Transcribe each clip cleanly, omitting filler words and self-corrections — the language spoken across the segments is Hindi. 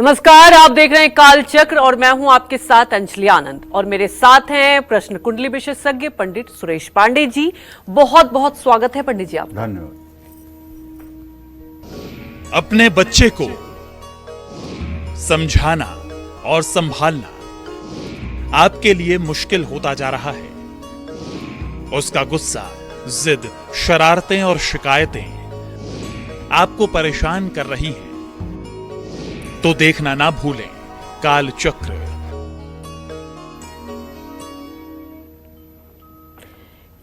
नमस्कार, आप देख रहे हैं काल चक्र और मैं हूं आपके साथ अंजलि आनंद और मेरे साथ हैं प्रश्न कुंडली विशेषज्ञ पंडित सुरेश पांडे जी। बहुत बहुत स्वागत है पंडित जी आप। धन्यवाद। अपने बच्चे को समझाना और संभालना आपके लिए मुश्किल होता जा रहा है। उसका गुस्सा, जिद, शरारतें और शिकायतें आपको परेशान कर रही हैं। तो देखना ना भूलें काल चक्र।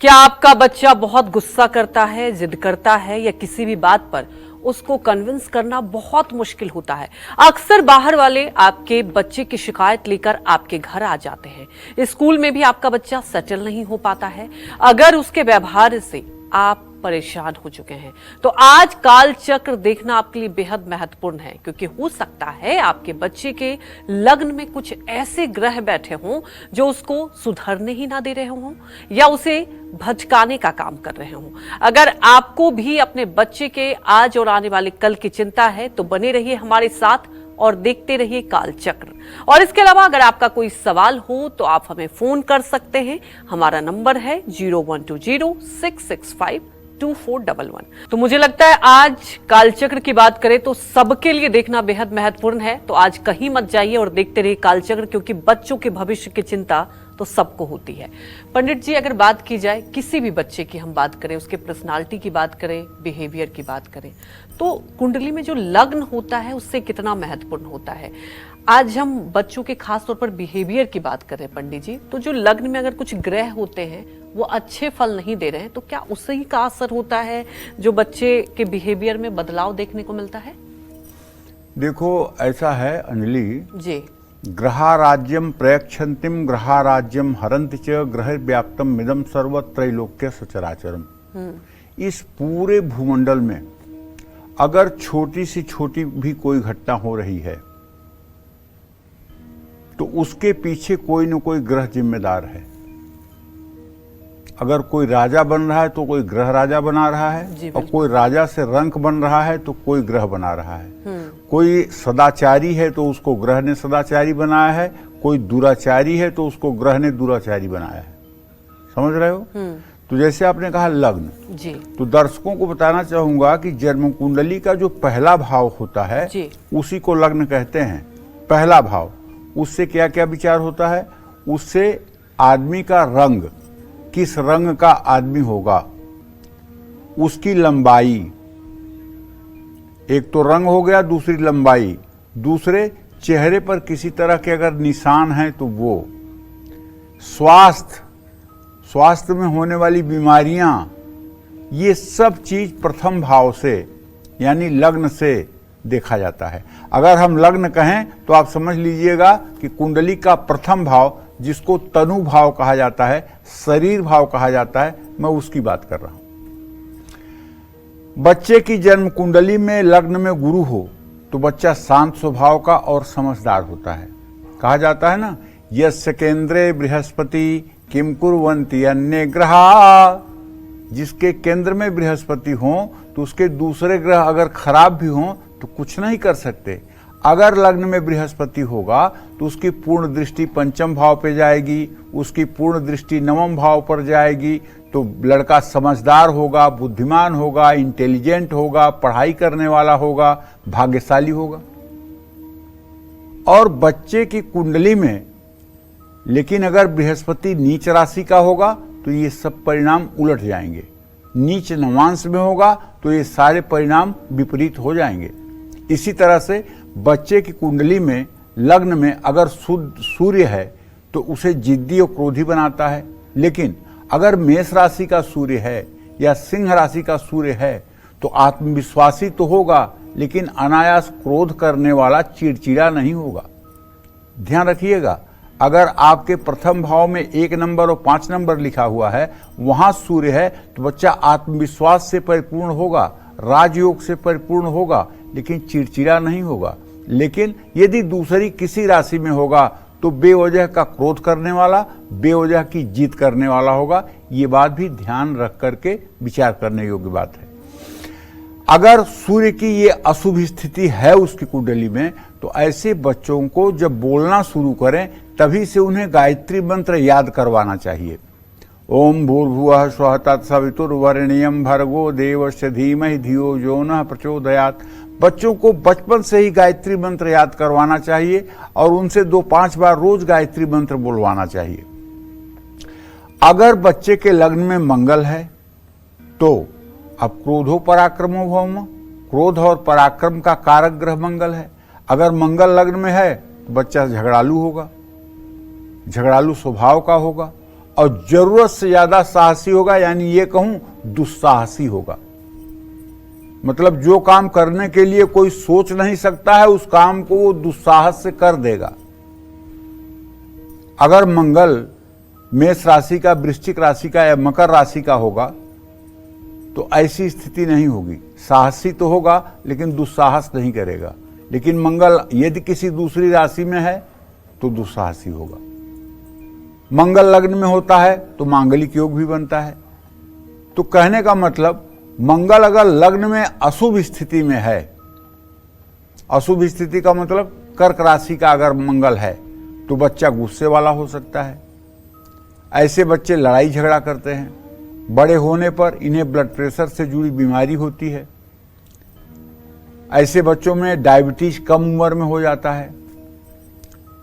क्या आपका बच्चा बहुत गुस्सा करता है, जिद करता है या किसी भी बात पर उसको कन्विंस करना बहुत मुश्किल होता है? अक्सर बाहर वाले आपके बच्चे की शिकायत लेकर आपके घर आ जाते हैं। स्कूल में भी आपका बच्चा सेटल नहीं हो पाता है। अगर उसके व्यवहार से आप परेशान हो चुके हैं तो आज काल चक्र देखना आपके लिए बेहद महत्वपूर्ण है, क्योंकि हो सकता है आपके बच्चे के लग्न में कुछ ऐसे ग्रह बैठे हों जो उसको सुधरने ही ना दे रहे हों या उसे भटकाने का काम कर रहे हों। अगर आपको भी अपने बच्चे के आज और आने वाले कल की चिंता है तो बने रहिए हमारे साथ और देखते रहिए काल चक्र। और इसके अलावा अगर आपका कोई सवाल हो तो आप हमें फोन कर सकते हैं। हमारा नंबर है 0120-665-2411। तो मुझे लगता है आज कालचक्र की बात करें तो सबके लिए देखना बेहद महत्वपूर्ण है। तो आज कहीं मत जाइए और देखते रहिए कालचक्र, क्योंकि बच्चों के भविष्य की चिंता तो सबको होती है। पंडित जी, अगर बात की जाए किसी भी बच्चे की, हम बात करें उसके पर्सनालिटी की बात करें, बिहेवियर की बात करें, तो कुंडली में जो लग्न होता है उससे कितना महत्वपूर्ण होता है। आज हम बच्चों के खास तौर पर बिहेवियर की बात करें पंडित जी, तो जो लग्न में अगर कुछ ग्रह होते हैं वो अच्छे फल नहीं दे रहे हैं तो क्या उससे ही का असर होता है जो बच्चे के बिहेवियर में बदलाव देखने को मिलता है? देखो, ऐसा है अंजलि जी, ग्रहाराज्यम प्रयक्षन्तिम ग्रहाराज्यम हरन्ति च ग्रह व्याप्तम मिदम सर्व त्रैलोक्य सचराचरम। इस पूरे भूमंडल में अगर छोटी सी छोटी भी कोई घटना हो रही है तो उसके पीछे कोई न कोई ग्रह जिम्मेदार है। अगर कोई राजा बन रहा है तो कोई ग्रह राजा बना रहा है, और कोई राजा से रंक बन रहा है तो कोई ग्रह बना रहा है। कोई सदाचारी है तो उसको ग्रह ने सदाचारी बनाया है, कोई दुराचारी है तो उसको ग्रह ने दुराचारी बनाया है। समझ रहे हो? तो जैसे आपने कहा लग्न जी, तो दर्शकों को बताना चाहूंगा कि जन्म कुंडली का जो पहला भाव होता है उसी को लग्न कहते हैं। पहला भाव, उससे क्या क्या विचार होता है? उससे आदमी का रंग, किस रंग का आदमी होगा, उसकी लंबाई, एक तो रंग हो गया, दूसरी लंबाई, दूसरे चेहरे पर किसी तरह के अगर निशान हैं तो वो, स्वास्थ्य में होने वाली बीमारियां, ये सब चीज प्रथम भाव से यानी लग्न से देखा जाता है। अगर हम लग्न कहें तो आप समझ लीजिएगा कि कुंडली का प्रथम भाव, जिसको तनु भाव कहा जाता है, शरीर भाव कहा जाता है, मैं उसकी बात कर रहा हूं। बच्चे की जन्म कुंडली में लग्न में गुरु हो तो बच्चा शांत स्वभाव का और समझदार होता है। कहा जाता है ना, यस्य केंद्रे बृहस्पति किम कुर्वन्ति अन्य ग्रहा। जिसके केंद्र में बृहस्पति हो तो उसके दूसरे ग्रह अगर खराब भी हों तो कुछ नहीं कर सकते। अगर लग्न में बृहस्पति होगा तो उसकी पूर्ण दृष्टि पंचम भाव पे जाएगी, उसकी पूर्ण दृष्टि नवम भाव पर जाएगी, तो लड़का समझदार होगा, बुद्धिमान होगा, इंटेलिजेंट होगा, पढ़ाई करने वाला होगा, भाग्यशाली होगा। और बच्चे की कुंडली में लेकिन अगर बृहस्पति नीच राशि का होगा तो ये सब परिणाम उलट जाएंगे। नीच नवांश में होगा तो ये सारे परिणाम विपरीत हो जाएंगे। इसी तरह से बच्चे की कुंडली में लग्न में अगर सूर्य है तो उसे जिद्दी और क्रोधी बनाता है, लेकिन अगर मेष राशि का सूर्य है या सिंह राशि का सूर्य है तो आत्मविश्वासी तो होगा लेकिन अनायास क्रोध करने वाला, चिड़चिड़ा नहीं होगा। ध्यान रखिएगा, अगर आपके प्रथम भाव में 1 नंबर और 5 नंबर लिखा हुआ है, वहां सूर्य है, तो बच्चा आत्मविश्वास से परिपूर्ण होगा, राजयोग से परिपूर्ण होगा, लेकिन चिड़चिड़ा नहीं होगा। लेकिन यदि दूसरी किसी राशि में होगा तो बेवजह का क्रोध करने वाला, बेवजह की जीत करने वाला होगा। ये बात भी ध्यान रख करके विचार करने योग्य बात है। अगर सूर्य की ये अशुभ स्थिति है उसकी कुंडली में, तो ऐसे बच्चों को जब बोलना शुरू करें तभी से उन्हें गायत्री मंत्र याद करवाना चाहिए। ओम भूर्भुवः स्वः तत्सवितुर्वरेण्यं भर्गो देवस्य धीमहि धियो यो नः प्रचोदयात्। बच्चों को बचपन से ही गायत्री मंत्र याद करवाना चाहिए और उनसे 2-5 बार रोज गायत्री मंत्र बोलवाना चाहिए। अगर बच्चे के लग्न में मंगल है तो अब क्रोधो पराक्रमो भौम, क्रोध और पराक्रम का कारक ग्रह मंगल है। अगर मंगल लग्न में है तो बच्चा झगड़ालू होगा, झगड़ालू स्वभाव का होगा और जरूरत से ज्यादा साहसी होगा, यानी ये कहूं दुस्साहसी होगा। मतलब जो काम करने के लिए कोई सोच नहीं सकता है उस काम को वो दुस्साहस से कर देगा। अगर मंगल मेष राशि का, वृश्चिक राशि का या मकर राशि का होगा तो ऐसी स्थिति नहीं होगी। साहसी तो होगा लेकिन दुस्साहस नहीं करेगा। लेकिन मंगल यदि किसी दूसरी राशि में है तो दुस्साहसी होगा। मंगल लग्न में होता है तो मांगलिक योग भी बनता है। तो कहने का मतलब मंगल अगर लग्न में अशुभ स्थिति में है, अशुभ स्थिति का मतलब कर्क राशि का अगर मंगल है तो बच्चा गुस्से वाला हो सकता है। ऐसे बच्चे लड़ाई झगड़ा करते हैं। बड़े होने पर इन्हें ब्लड प्रेशर से जुड़ी बीमारी होती है। ऐसे बच्चों में डायबिटीज कम उम्र में हो जाता है।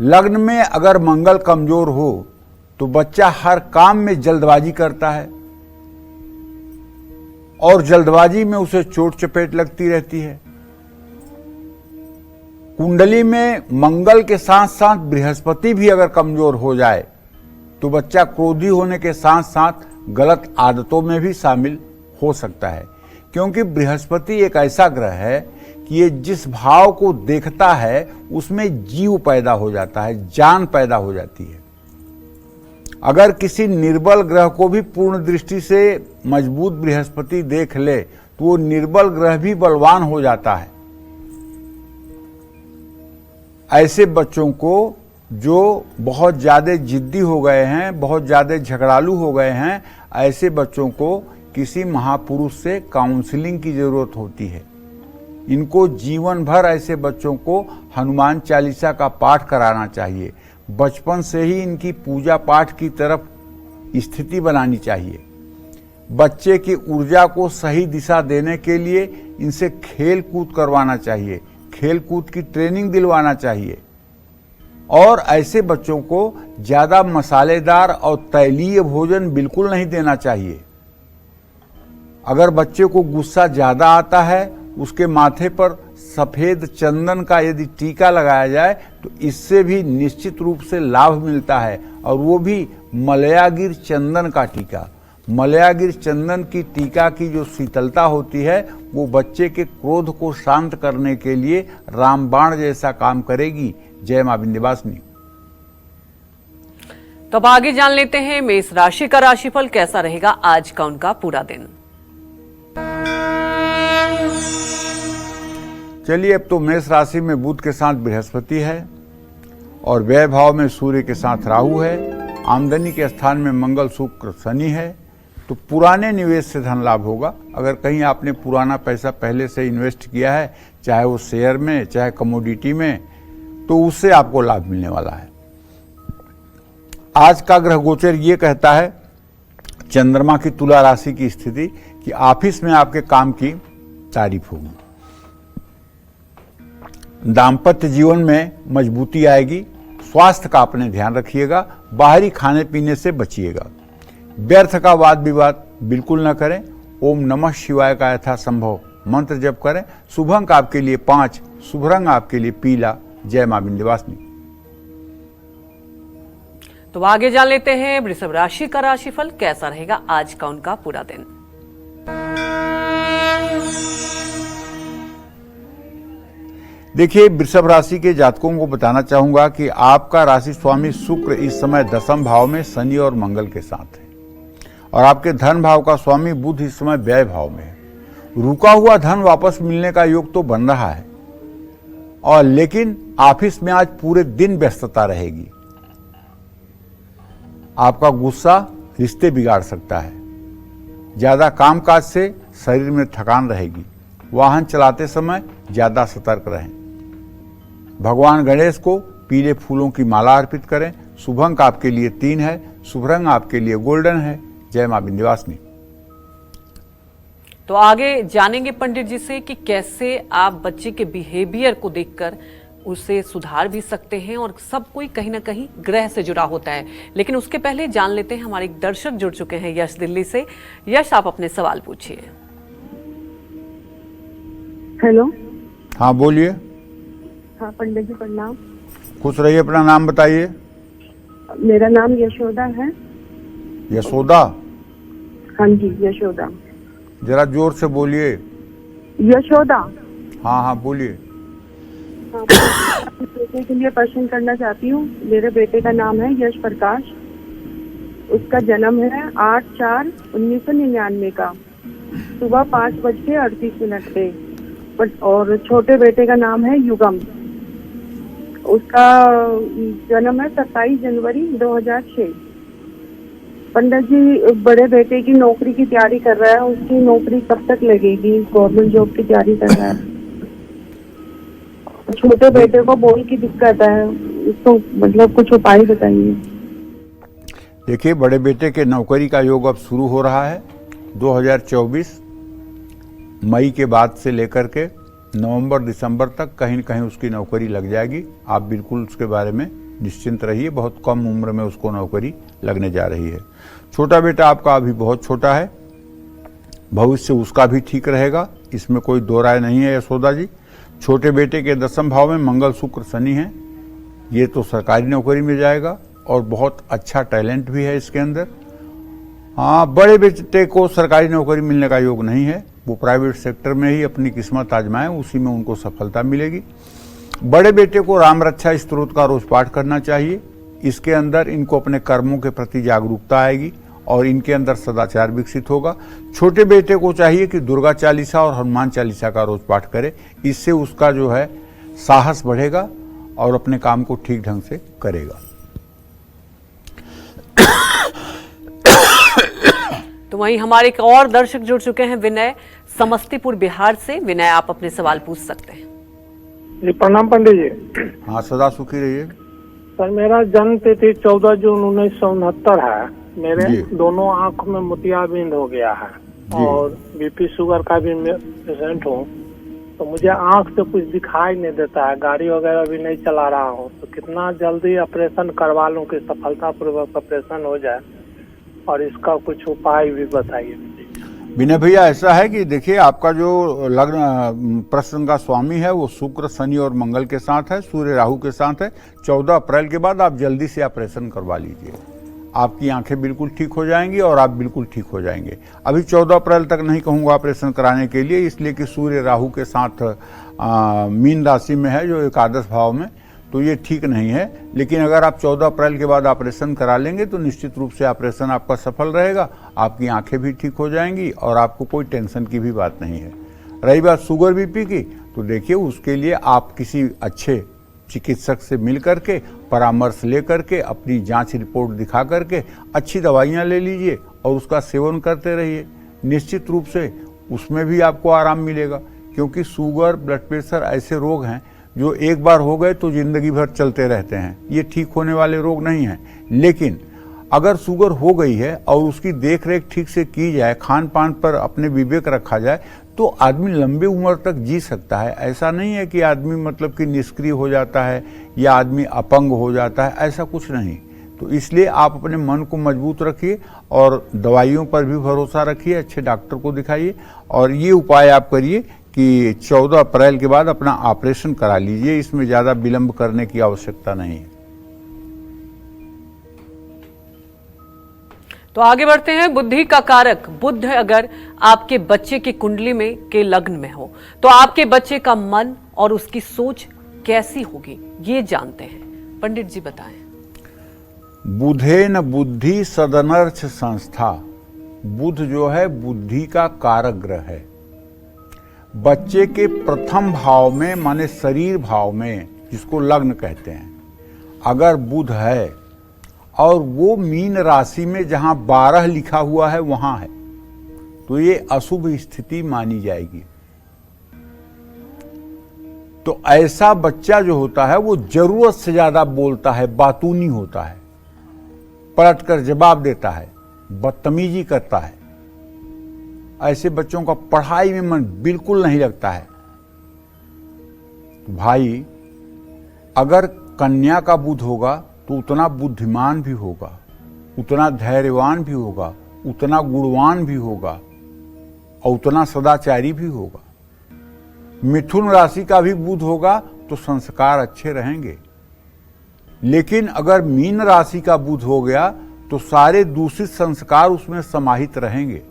लग्न में अगर मंगल कमजोर हो तो बच्चा हर काम में जल्दबाजी करता है और जल्दबाजी में उसे चोट चपेट लगती रहती है। कुंडली में मंगल के साथ साथ बृहस्पति भी अगर कमजोर हो जाए तो बच्चा क्रोधी होने के साथ साथ गलत आदतों में भी शामिल हो सकता है, क्योंकि बृहस्पति एक ऐसा ग्रह है कि ये जिस भाव को देखता है उसमें जीव पैदा हो जाता है, जान पैदा हो जाती है। अगर किसी निर्बल ग्रह को भी पूर्ण दृष्टि से मजबूत बृहस्पति देख ले तो वो निर्बल ग्रह भी बलवान हो जाता है। ऐसे बच्चों को जो बहुत ज्यादा जिद्दी हो गए हैं, बहुत ज्यादा झगड़ालू हो गए हैं, ऐसे बच्चों को किसी महापुरुष से काउंसलिंग की जरूरत होती है। इनको जीवन भर ऐसे बच्चों को हनुमान चालीसा का पाठ कराना चाहिए। बचपन से ही इनकी पूजा पाठ की तरफ स्थिति बनानी चाहिए। बच्चे की ऊर्जा को सही दिशा देने के लिए इनसे खेल कूद करवाना चाहिए, खेल कूद की ट्रेनिंग दिलवाना चाहिए और ऐसे बच्चों को ज्यादा मसालेदार और तैलीय भोजन बिल्कुल नहीं देना चाहिए। अगर बच्चे को गुस्सा ज्यादा आता है उसके माथे पर सफेद चंदन का यदि टीका लगाया जाए तो इससे भी निश्चित रूप से लाभ मिलता है, और वो भी मलयागिर चंदन का टीका। मलयागिर चंदन की टीका की जो शीतलता होती है वो बच्चे के क्रोध को शांत करने के लिए रामबाण जैसा काम करेगी। जय मां विंध्यवासिनी। तो अब आगे जान लेते हैं मेष राशि का राशिफल कैसा रहेगा आज का उनका पूरा दिन। चलिए, अब तो मेष राशि में बुध के साथ बृहस्पति है और व्यय भाव में सूर्य के साथ राहु है। आमदनी के स्थान में मंगल शुक्र शनि है। तो पुराने निवेश से धन लाभ होगा। अगर कहीं आपने पुराना पैसा पहले से इन्वेस्ट किया है, चाहे वो शेयर में चाहे कमोडिटी में, तो उससे आपको लाभ मिलने वाला है। आज का ग्रह गोचर ये कहता है, चंद्रमा की तुला राशि की स्थिति, कि ऑफिस में आपके काम की तारीफ होगी। दाम्पत्य जीवन में मजबूती आएगी। स्वास्थ्य का अपने ध्यान रखिएगा। बाहरी खाने पीने से बचिएगा। व्यर्थ का वाद विवाद बिल्कुल न करें। ओम नमः शिवाय का यथासंभव मंत्र जप करें। शुभ अंक आपके लिए 5, शुभ रंग आपके लिए पीला। जय मां विंध्यवासिनी। तो आगे जान लेते हैं वृषभ राशि का राशिफल कैसा रहेगा आज का उनका पूरा दिन। देखिए, वृषभ राशि के जातकों को बताना चाहूंगा कि आपका राशि स्वामी शुक्र इस समय 10वें भाव में शनि और मंगल के साथ है और आपके धन भाव का स्वामी बुध इस समय व्यय भाव में है। रुका हुआ धन वापस मिलने का योग तो बन रहा है, और लेकिन ऑफिस में आज पूरे दिन व्यस्तता रहेगी। आपका गुस्सा रिश्ते बिगाड़ सकता है। ज्यादा कामकाज से शरीर में थकान रहेगी। वाहन चलाते समय ज्यादा सतर्क रहें। भगवान गणेश को पीले फूलों की माला अर्पित करें। शुभ अंक आपके लिए 3 है, शुभ रंग आपके लिए गोल्डन है। जय मां विंध्यवासिनी। तो आगे जानेंगे पंडित जी से कि कैसे आप बच्चे के बिहेवियर को देखकर उसे सुधार भी सकते हैं, और सब कोई कहीं ना कहीं ग्रह से जुड़ा होता है। लेकिन उसके पहले जान लेते हैं, हमारे एक दर्शक जुड़ चुके हैं यश दिल्ली से। यश, आप अपने सवाल पूछिए। हेलो। हाँ बोलिए। हाँ पंडित जी प्रणाम। खुश रहिए, अपना नाम बताइए। मेरा नाम यशोदा है। यशोदा? हाँ जी यशोदा। जरा जोर से बोलिए। यशोदा। हाँ हाँ बोलिए। हाँ, अपने बेटे के लिए प्रश्न करना चाहती हूँ। मेरे बेटे का नाम है यश प्रकाश। उसका जन्म है 8/4/1999 का, सुबह 5:38 पे। और छोटे बेटे का नाम है युगम। उसका जन्म है 27 जनवरी 2006। पंडित जी, बड़े बेटे की नौकरी की तैयारी कर रहा है। उसकी नौकरी कब तक लगेगी? गवर्नमेंट जॉब की तैयारी कर रहा है। छोटे बेटे को बोल की दिक्कत है, इसको मतलब कुछ उपाय बताइए। देखिए, बड़े बेटे के नौकरी का योग अब शुरू हो रहा है। 2024 मई के बाद से लेकर के नवंबर दिसंबर तक कहीं न कहीं उसकी नौकरी लग जाएगी। आप बिल्कुल उसके बारे में निश्चिंत रहिए। बहुत कम उम्र में उसको नौकरी लगने जा रही है। छोटा बेटा आपका अभी बहुत छोटा है, भविष्य उसका भी ठीक रहेगा, इसमें कोई दो राय नहीं है यशोदा जी। छोटे बेटे के 10वें भाव में मंगल शुक्र शनि है, ये तो सरकारी नौकरी में जाएगा और बहुत अच्छा टैलेंट भी है इसके अंदर। हाँ, बड़े बेटे को सरकारी नौकरी मिलने का योग नहीं है, वो प्राइवेट सेक्टर में ही अपनी किस्मत आजमाएं, उसी में उनको सफलता मिलेगी। बड़े बेटे को राम रक्षा स्तोत्र का रोज पाठ करना चाहिए। इसके अंदर इनको अपने कर्मों के प्रति जागरूकता आएगी और इनके अंदर सदाचार विकसित होगा। छोटे बेटे को चाहिए कि दुर्गा चालीसा और हनुमान चालीसा का रोज पाठ करे, इससे उसका जो है साहस बढ़ेगा और अपने काम को ठीक ढंग से करेगा। तो वहीं हमारे एक और दर्शक जुड़ चुके हैं, विनय समस्तीपुर बिहार से। विनय, आप अपने सवाल पूछ सकते हैं। जी प्रणाम पंडित जी। हाँ, सदा सुखी रहिए। सर, मेरा जन्म तिथि 14 जून 1969 है। मेरे दोनों आंख में मोतियाबिंद हो गया है और बीपी शुगर का भी पेशेंट हूँ। तो मुझे आंख से कुछ दिखाई नहीं देता है, गाड़ी वगैरह भी नहीं चला रहा हूँ। तो कितना जल्दी ऑपरेशन करवा लूँ कि सफलतापूर्वक ऑपरेशन हो जाए, और इसका कुछ उपाय भी बताइए। विनय भैया, ऐसा है कि देखिए, आपका जो लग्न प्रश्न का स्वामी है वो शुक्र शनि और मंगल के साथ है, सूर्य राहु के साथ है। 14 अप्रैल के बाद आप जल्दी से ऑपरेशन करवा लीजिए, आपकी आंखें बिल्कुल ठीक हो जाएंगी और आप बिल्कुल ठीक हो जाएंगे। अभी 14 अप्रैल तक नहीं कहूँगा ऑपरेशन कराने के लिए, इसलिए कि सूर्य राहु के साथ मीन राशि में है जो एकादश भाव में, तो ये ठीक नहीं है। लेकिन अगर आप 14 अप्रैल के बाद ऑपरेशन करा लेंगे तो निश्चित रूप से ऑपरेशन आपका सफल रहेगा, आपकी आंखें भी ठीक हो जाएंगी और आपको कोई टेंशन की भी बात नहीं है। रही बात शुगर बीपी की, तो देखिए उसके लिए आप किसी अच्छे चिकित्सक से मिल करके परामर्श ले करके अपनी जांच रिपोर्ट दिखा करके अच्छी दवाइयां ले लीजिए और उसका सेवन करते रहिए। निश्चित रूप से उसमें भी आपको आराम मिलेगा, क्योंकि शुगर ब्लड प्रेशर ऐसे रोग हैं जो एक बार हो गए तो जिंदगी भर चलते रहते हैं। ये ठीक होने वाले रोग नहीं हैं। लेकिन अगर शुगर हो गई है और उसकी देख रेख ठीक से की जाए, खान पान पर अपने विवेक रखा जाए, तो आदमी लंबी उम्र तक जी सकता है। ऐसा नहीं है कि आदमी मतलब कि निष्क्रिय हो जाता है या आदमी अपंग हो जाता है, ऐसा कुछ नहीं। तो इसलिए आप अपने मन को मजबूत रखिए और दवाइयों पर भी भरोसा रखिए, अच्छे डॉक्टर को दिखाइए और ये उपाय आप करिए कि 14 अप्रैल के बाद अपना ऑपरेशन करा लीजिए। इसमें ज़्यादा विलंब करने की आवश्यकता नहीं है। तो आगे बढ़ते हैं। बुद्धि का कारक बुध अगर आपके बच्चे की कुंडली में के लग्न में हो तो आपके बच्चे का मन और उसकी सोच कैसी होगी, ये जानते हैं। पंडित जी बताएं। बुधेन बुद्धि सदनर्थ संस्था। बुध जो है बुद्धि का कारक ग्रह है। बच्चे के प्रथम भाव में माने शरीर भाव में, जिसको लग्न कहते हैं, अगर बुध है और वो मीन राशि में जहां 12 लिखा हुआ है वहां है, तो ये अशुभ स्थिति मानी जाएगी। तो ऐसा बच्चा जो होता है वो जरूरत से ज्यादा बोलता है, बातूनी होता है, पलट कर जवाब देता है, बदतमीजी करता है। ऐसे बच्चों का पढ़ाई में मन बिल्कुल नहीं लगता है। भाई, अगर कन्या का बुध होगा तो उतना बुद्धिमान भी होगा, उतना धैर्यवान भी होगा, उतना गुणवान भी होगा और उतना सदाचारी भी होगा। मिथुन राशि का भी बुध होगा तो संस्कार अच्छे रहेंगे। लेकिन अगर मीन राशि का बुध हो गया तो सारे दूषित संस्कार उसमें समाहित रहेंगे।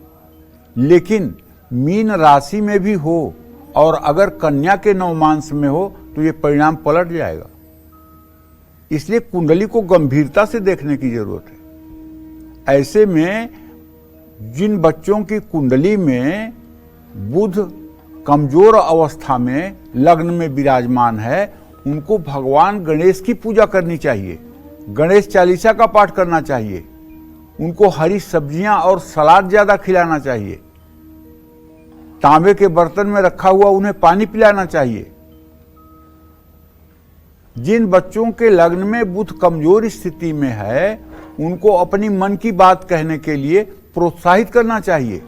लेकिन मीन राशि में भी हो और अगर कन्या के नवमांश में हो तो ये परिणाम पलट जाएगा। इसलिए कुंडली को गंभीरता से देखने की जरूरत है। ऐसे में जिन बच्चों की कुंडली में बुध कमजोर अवस्था में लग्न में विराजमान है, उनको भगवान गणेश की पूजा करनी चाहिए, गणेश चालीसा का पाठ करना चाहिए, उनको हरी सब्जियां और सलाद ज्यादा खिलाना चाहिए, तांबे के बर्तन में रखा हुआ उन्हें पानी पिलाना चाहिए। जिन बच्चों के लग्न में बुध कमजोर स्थिति में है, उनको अपनी मन की बात कहने के लिए प्रोत्साहित करना चाहिए।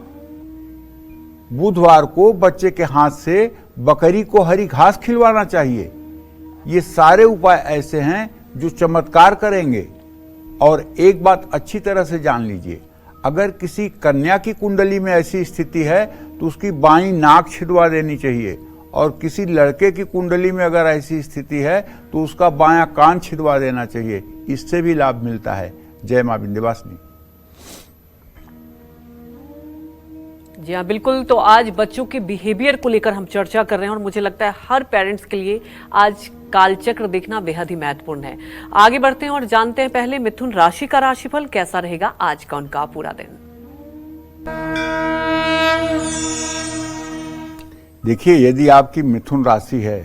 बुधवार को बच्चे के हाथ से बकरी को हरी घास खिलवाना चाहिए। ये सारे उपाय ऐसे हैं जो चमत्कार करेंगे। और एक बात अच्छी तरह से जान लीजिए, अगर किसी कन्या की कुंडली में ऐसी स्थिति है तो उसकी बाईं नाक छिदवा देनी चाहिए, और किसी लड़के की कुंडली में अगर ऐसी स्थिति है तो उसका बायां कान छिदवा देना चाहिए। इससे भी लाभ मिलता है। जय मां विंध्यवासिनी। जी हाँ, बिल्कुल। तो आज बच्चों के बिहेवियर को लेकर हम चर्चा कर रहे हैं और मुझे लगता है हर पेरेंट्स के लिए आज कालचक्र देखना बेहद ही महत्वपूर्ण है। आगे बढ़ते हैं और जानते हैं पहले मिथुन राशि का राशिफल कैसा रहेगा आज का उनका पूरा दिन। देखिए, यदि आपकी मिथुन राशि है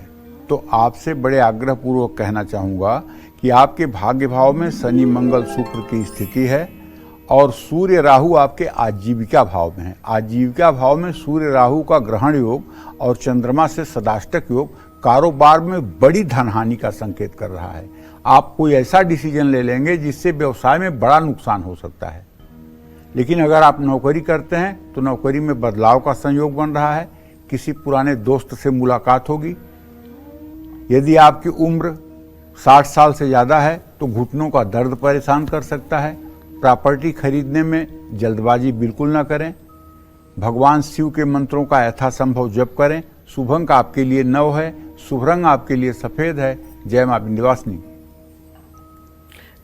तो आपसे बड़े आग्रह पूर्वक कहना चाहूंगा कि आपके भाग्य भाव में शनि मंगल शुक्र की स्थिति है और सूर्य राहु आपके आजीविका भाव में है। आजीविका भाव में सूर्य राहु का ग्रहण योग और चंद्रमा से सदाष्टक योग कारोबार में बड़ी धनहानि का संकेत कर रहा है। आप कोई ऐसा डिसीजन ले लेंगे जिससे व्यवसाय में बड़ा नुकसान हो सकता है। लेकिन अगर आप नौकरी करते हैं तो नौकरी में बदलाव का संयोग बन रहा है। किसी पुराने दोस्त से मुलाकात होगी। यदि आपकी उम्र 60 साल से ज्यादा है तो घुटनों का दर्द परेशान कर सकता है। प्रॉपर्टी खरीदने में जल्दबाजी बिल्कुल ना करें। भगवान शिव के मंत्रों का यथासंभव जप करें। शुभ अंक आपके लिए 9 है। शुभ रंग आपके लिए सफेद है। जय मां विंध्यवासिनी।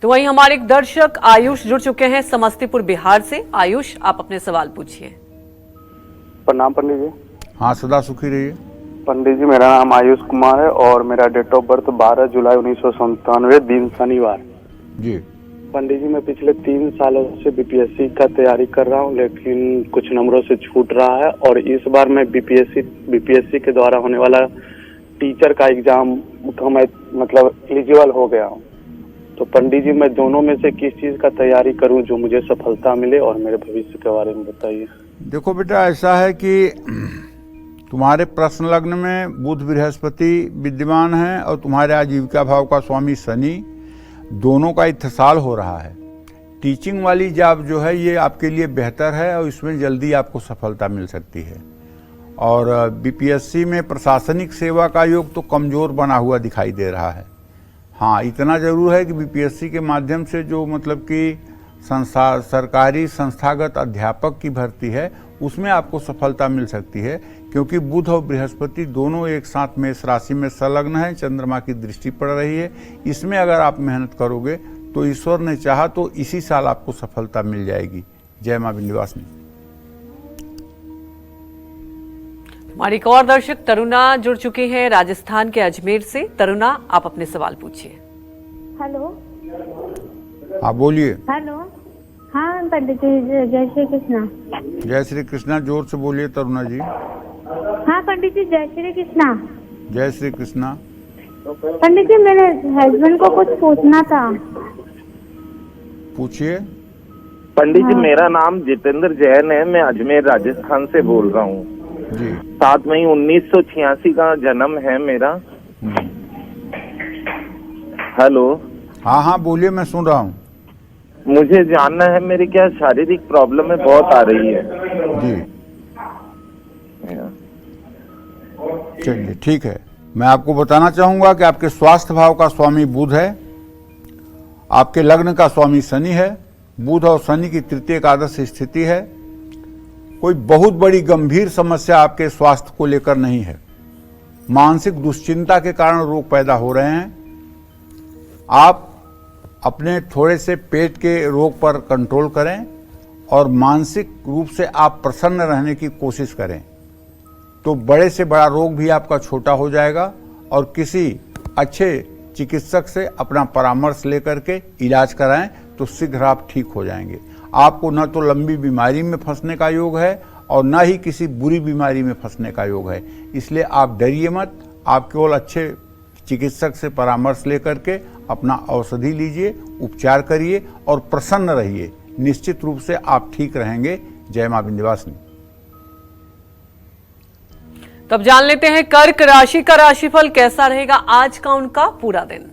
तो वहीं हमारे एक दर्शक आयुष जुड़ चुके हैं समस्तीपुर बिहार से। आयुष, आप अपने सवाल पूछिए। प्रणाम पंडित जी। हाँ, सदा सुखी रहिए। पंडित जी, मेरा नाम आयुष कुमार है और मेरा डेट ऑफ बर्थ 12 जुलाई 1997, दिन शनिवार। जी पंडित जी, मैं पिछले 3 सालों से बीपीएससी का तैयारी कर रहा हूँ, लेकिन कुछ नंबरों से छूट रहा है और इस बार मैं बीपीएससी के द्वारा होने वाला टीचर का एग्जाम का मैं एलिजिबल हो गया हूँ। तो पंडित जी, मैं दोनों में से किस चीज का तैयारी करूँ जो मुझे सफलता मिले, और मेरे भविष्य के बारे में बताइए। देखो बेटा, ऐसा है कि तुम्हारे प्रश्न लग्न में बुध बृहस्पति विद्यमान है और तुम्हारे आजीविका भाव का स्वामी शनि, दोनों का इत्तेसाल हो रहा है। टीचिंग वाली जॉब जो है ये आपके लिए बेहतर है और इसमें जल्दी आपको सफलता मिल सकती है। और बीपीएससी में प्रशासनिक सेवा का योग तो कमजोर बना हुआ दिखाई दे रहा है। हाँ, इतना जरूर है कि बीपीएससी के माध्यम से जो कि सरकारी संस्थागत अध्यापक की भर्ती है उसमें आपको सफलता मिल सकती है, क्योंकि बुध और बृहस्पति दोनों एक साथ मेष राशि में संलग्न है। चंद्रमा की दृष्टि पड़ रही है। इसमें अगर आप मेहनत करोगे तो ईश्वर ने चाहा तो इसी साल आपको सफलता मिल जाएगी। जय मां विंध्यवासिनी। हमारी एक और दर्शक तरुणा जुड़ चुकी हैं राजस्थान के अजमेर से। तरुणा, आप अपने सवाल पूछिए। हेलो। हाँ, बोलिए। हेलो। हाँ पंडित जी, जय श्री कृष्णा। जय श्री कृष्णा। जोर से बोलिए तरुणा जी। हाँ पंडित जी, जय श्री कृष्णा। जय श्री कृष्णा। पंडित जी, मेरे हस्बैंड को कुछ पूछना था। पूछिए। पंडित जी, मेरा नाम जितेंद्र जैन है। मैं अजमेर राजस्थान से बोल रहा हूँ जी। 7 मई 1986 का जन्म है मेरा। हेलो, हाँ हाँ बोलिए, मैं सुन रहा हूँ। मुझे जानना है मेरी क्या शारीरिक प्रॉब्लम है, बहुत आ रही है। जी चलिए ठीक है। मैं आपको बताना चाहूंगा कि आपके स्वास्थ्य भाव का स्वामी बुध है, आपके लग्न का स्वामी शनि है। बुध और शनि की तृतीय एकादश स्थिति है। कोई बहुत बड़ी गंभीर समस्या आपके स्वास्थ्य को लेकर नहीं है। मानसिक दुश्चिंता के कारण रोग पैदा हो रहे हैं। आप अपने थोड़े से पेट के रोग पर कंट्रोल करें और मानसिक रूप से आप प्रसन्न रहने की कोशिश करें, तो बड़े से बड़ा रोग भी आपका छोटा हो जाएगा। और किसी अच्छे चिकित्सक से अपना परामर्श लेकर के इलाज कराएं तो शीघ्र आप ठीक हो जाएंगे। आपको न तो लंबी बीमारी में फंसने का योग है और न ही किसी बुरी बीमारी में फंसने का योग है। इसलिए आप डरिए मत, आप केवल अच्छे चिकित्सक से परामर्श लेकर के अपना औषधि लीजिए, उपचार करिए और प्रसन्न रहिए। निश्चित रूप से आप ठीक रहेंगे। जय मां विंध्यवासिनी। तब जान लेते हैं कर्क राशि का राशिफल कैसा रहेगा आज का उनका पूरा दिन।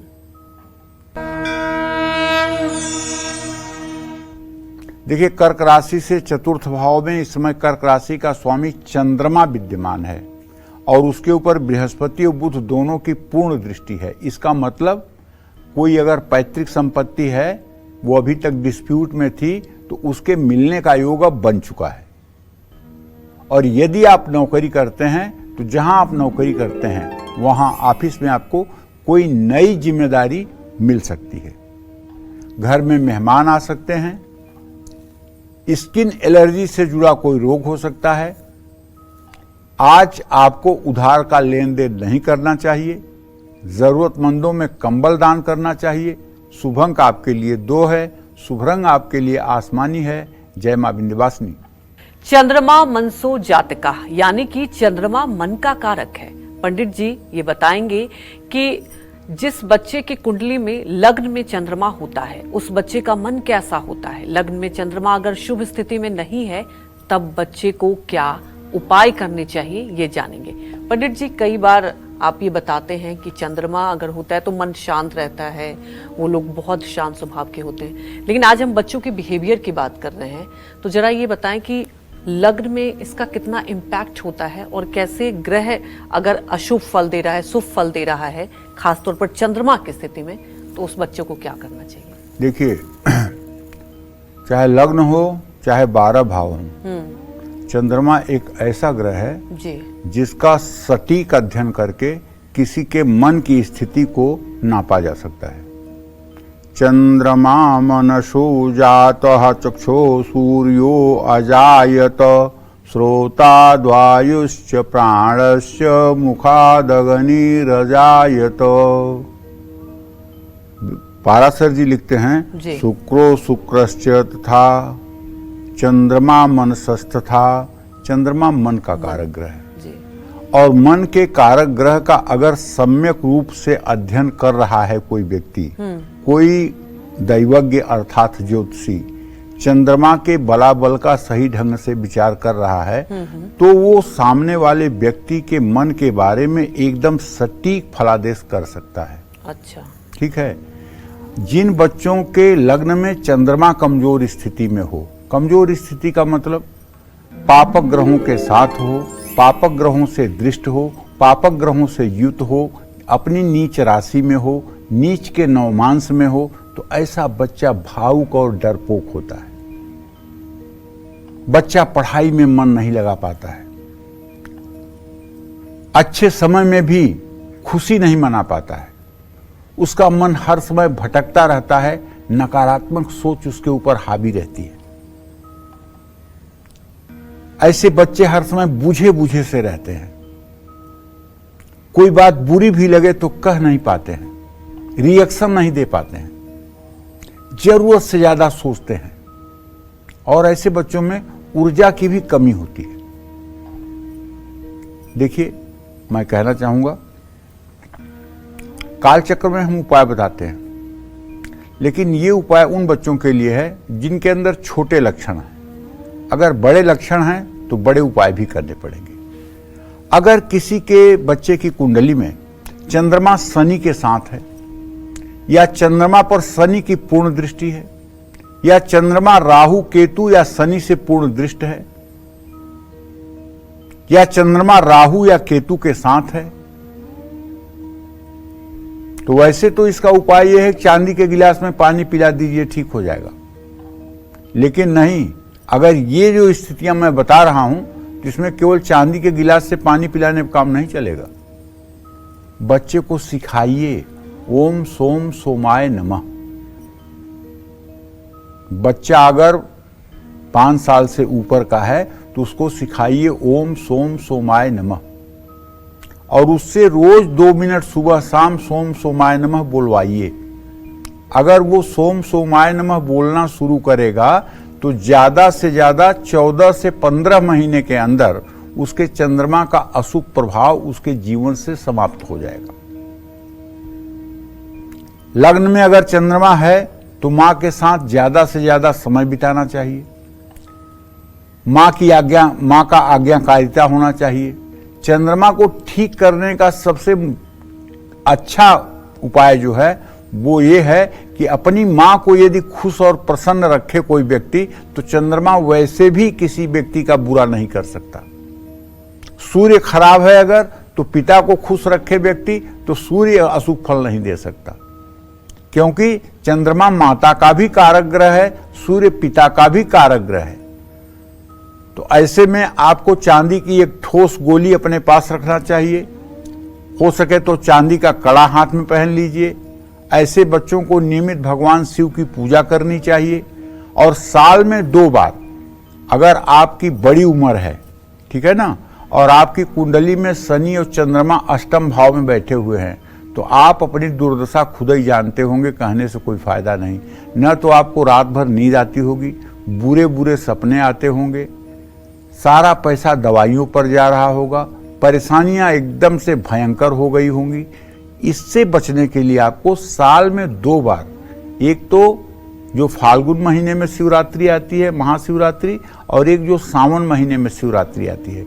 देखिए, कर्क राशि से चतुर्थ भाव में इस समय कर्क राशि का स्वामी चंद्रमा विद्यमान है और उसके ऊपर बृहस्पति और बुध दोनों की पूर्ण दृष्टि है। इसका मतलब कोई अगर पैतृक संपत्ति है, वो अभी तक डिस्प्यूट में थी, तो उसके मिलने का योग अब बन चुका है। और यदि आप नौकरी करते हैं तो जहां आप नौकरी करते हैं वहां ऑफिस में आपको कोई नई जिम्मेदारी मिल सकती है। घर में मेहमान आ सकते हैं। स्किन एलर्जी से जुड़ा कोई रोग हो सकता है। आज आपको उधार का लेन देन नहीं करना चाहिए। जरूरतमंदों में कंबल दान करना चाहिए। शुभ अंक आपके लिए 2 है। शुभ रंग आपके लिए आसमानी है। जय मां विंध्यवासिनी। चंद्रमा मनसो जातका यानी कि चंद्रमा मन का कारक है। पंडित जी ये बताएंगे कि जिस बच्चे की कुंडली में लग्न में चंद्रमा होता है उस बच्चे का मन कैसा होता है। लग्न में चंद्रमा अगर शुभ स्थिति में नहीं है तब बच्चे को क्या उपाय करने चाहिए ये जानेंगे। पंडित जी कई बार आप ये बताते हैं कि चंद्रमा अगर होता है तो मन शांत रहता है, वो लोग बहुत शांत स्वभाव के होते हैं, लेकिन आज हम बच्चों के बिहेवियर की बात कर रहे हैं, तो जरा ये बताएं कि लग्न में इसका कितना इम्पैक्ट होता है और कैसे ग्रह अगर अशुभ फल दे रहा है, शुभ फल दे रहा है, खासतौर पर चंद्रमा की स्थिति में, तो उस बच्चे को क्या करना चाहिए। देखिए, चाहे लग्न हो चाहे 12 भाव हो, चंद्रमा एक ऐसा ग्रह है जी जिसका सटीक अध्ययन करके किसी के मन की स्थिति को नापा जा सकता है। चंद्रमा मनसो जातः चक्षो सूर्यो अजायत श्रोताद्वायुश्च प्राणस्य मुखादग्निरजायत। पाराशर जी लिखते हैं शुक्रो शुक्रश्च तथा चंद्रमा मनसस्तथा। चंद्रमा मन का कारक ग्रह है और मन के कारक ग्रह का अगर सम्यक रूप से अध्ययन कर रहा है कोई व्यक्ति, कोई दैवज्ञ अर्थात ज्योतिषी चंद्रमा के बलाबल का सही ढंग से विचार कर रहा है, तो वो सामने वाले व्यक्ति के मन के बारे में एकदम सटीक फलादेश कर सकता है। अच्छा, ठीक है। जिन बच्चों के लग्न में चंद्रमा कमजोर स्थिति में हो, कमजोर स्थिति का मतलब पापक ग्रहों के साथ हो, पापक ग्रहों से दृष्ट हो, पापक ग्रहों से युत हो, अपनी नीच राशि में हो, नीच के नवमांश में हो, तो ऐसा बच्चा भावुक और डरपोक होता है। बच्चा पढ़ाई में मन नहीं लगा पाता है, अच्छे समय में भी खुशी नहीं मना पाता है, उसका मन हर समय भटकता रहता है, नकारात्मक सोच उसके ऊपर हावी रहती है। ऐसे बच्चे हर समय बूझे बूझे से रहते हैं, कोई बात बुरी भी लगे तो कह नहीं पाते हैं, रिएक्शन नहीं दे पाते हैं, जरूरत से ज्यादा सोचते हैं और ऐसे बच्चों में ऊर्जा की भी कमी होती है। देखिए, मैं कहना चाहूंगा कालचक्र में हम उपाय बताते हैं, लेकिन ये उपाय उन बच्चों के लिए है जिनके अंदर छोटे लक्षण हैं। अगर बड़े लक्षण हैं तो बड़े उपाय भी करने पड़ेंगे। अगर किसी के बच्चे की कुंडली में चंद्रमा शनि के साथ है, या चंद्रमा पर शनि की पूर्ण दृष्टि है, या चंद्रमा राहु केतु या शनि से पूर्ण दृष्ट है, या चंद्रमा राहु या केतु के साथ है, तो वैसे तो इसका उपाय यह है कि चांदी के गिलास में पानी पिला दीजिए, ठीक हो जाएगा। लेकिन नहीं, अगर ये जो स्थितियां मैं बता रहा हूं तो इसमें केवल चांदी के गिलास से पानी पिलाने का काम नहीं चलेगा। बच्चे को सिखाइए ओम सोम सोमाय नमः। बच्चा अगर 5 साल से ऊपर का है तो उसको सिखाइए ओम सोम सोमाय नमः, और उससे रोज 2 मिनट सुबह शाम सोम सोमाय नमः बोलवाइए। अगर वो सोम सोमाय नमः बोलना शुरू करेगा तो ज्यादा से ज्यादा 14 से 15 महीने के अंदर उसके चंद्रमा का अशुभ प्रभाव उसके जीवन से समाप्त हो जाएगा। लग्न में अगर चंद्रमा है तो मां के साथ ज्यादा से ज्यादा समय बिताना चाहिए। मां का आज्ञाकारिता होना चाहिए। चंद्रमा को ठीक करने का सबसे अच्छा उपाय जो है वो ये है कि अपनी मां को यदि खुश और प्रसन्न रखे कोई व्यक्ति, तो चंद्रमा वैसे भी किसी व्यक्ति का बुरा नहीं कर सकता। सूर्य खराब है अगर, तो पिता को खुश रखे व्यक्ति, तो सूर्य अशुभ फल नहीं दे सकता, क्योंकि चंद्रमा माता का भी कारक ग्रह है, सूर्य पिता का भी कारक ग्रह है। तो ऐसे में आपको चांदी की एक ठोस गोली अपने पास रखना चाहिए। हो सके तो चांदी का कड़ा हाथ में पहन लीजिए। ऐसे बच्चों को नियमित भगवान शिव की पूजा करनी चाहिए, और साल में 2 बार, अगर आपकी बड़ी उम्र है, ठीक है ना, और आपकी कुंडली में शनि और चंद्रमा अष्टम भाव में बैठे हुए हैं, तो आप अपनी दुर्दशा खुद ही जानते होंगे, कहने से कोई फायदा नहीं। न तो आपको रात भर नींद आती होगी, बुरे बुरे सपने आते होंगे, सारा पैसा दवाइयों पर जा रहा होगा, परेशानियां एकदम से भयंकर हो गई होंगी। इससे बचने के लिए आपको साल में 2 बार, एक तो जो फाल्गुन महीने में शिवरात्रि आती है, महाशिवरात्रि, और एक जो सावन महीने में शिवरात्रि आती है,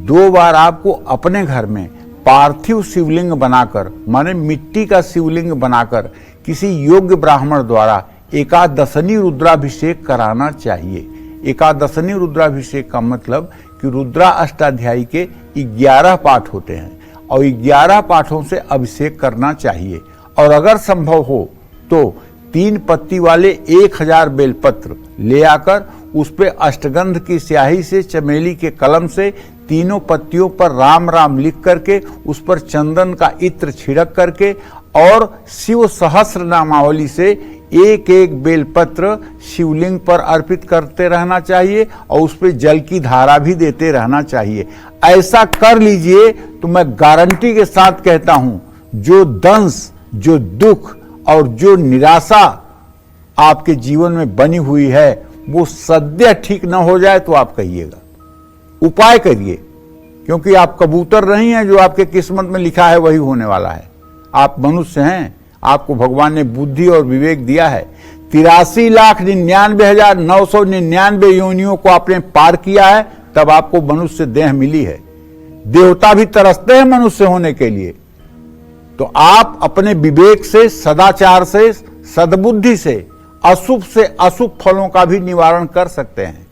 2 बार आपको अपने घर में पार्थिव शिवलिंग बनाकर, माने मिट्टी का शिवलिंग बनाकर, किसी योग्य ब्राह्मण द्वारा एकादशनी रुद्राभिषेक कराना चाहिए। एकादशनी रुद्राभिषेक का मतलब कि रुद्रा अष्टाध्यायी के 11 पाठ होते हैं, और 11 पाठों से अभिषेक करना चाहिए। और अगर संभव हो तो 3 पत्ती वाले 1000 बेलपत्र ले आकर उस पे अष्टगंध की स्याही से, चमेली के कलम से तीनों पत्तियों पर राम राम लिख करके, उस पर चंदन का इत्र छिड़क करके, और शिव सहस्र नामावली से एक एक बेलपत्र शिवलिंग पर अर्पित करते रहना चाहिए, और उस पर जल की धारा भी देते रहना चाहिए। ऐसा कर लीजिए तो मैं गारंटी के साथ कहता हूं, जो दंश, जो दुख और जो निराशा आपके जीवन में बनी हुई है वो सद्य ठीक न हो जाए तो आप कहिएगा। उपाय करिए, क्योंकि आप कबूतर नहीं हैं, जो आपके किस्मत में लिखा है वही होने वाला है। आप मनुष्य हैं, आपको भगवान ने बुद्धि और विवेक दिया है। 83,99,999 योनियों को आपने पार किया है, तब आपको मनुष्य देह मिली है। देवता भी तरसते हैं मनुष्य होने के लिए। तो आप अपने विवेक से, सदाचार से, सद्बुद्धि से अशुभ फलों का भी निवारण कर सकते हैं,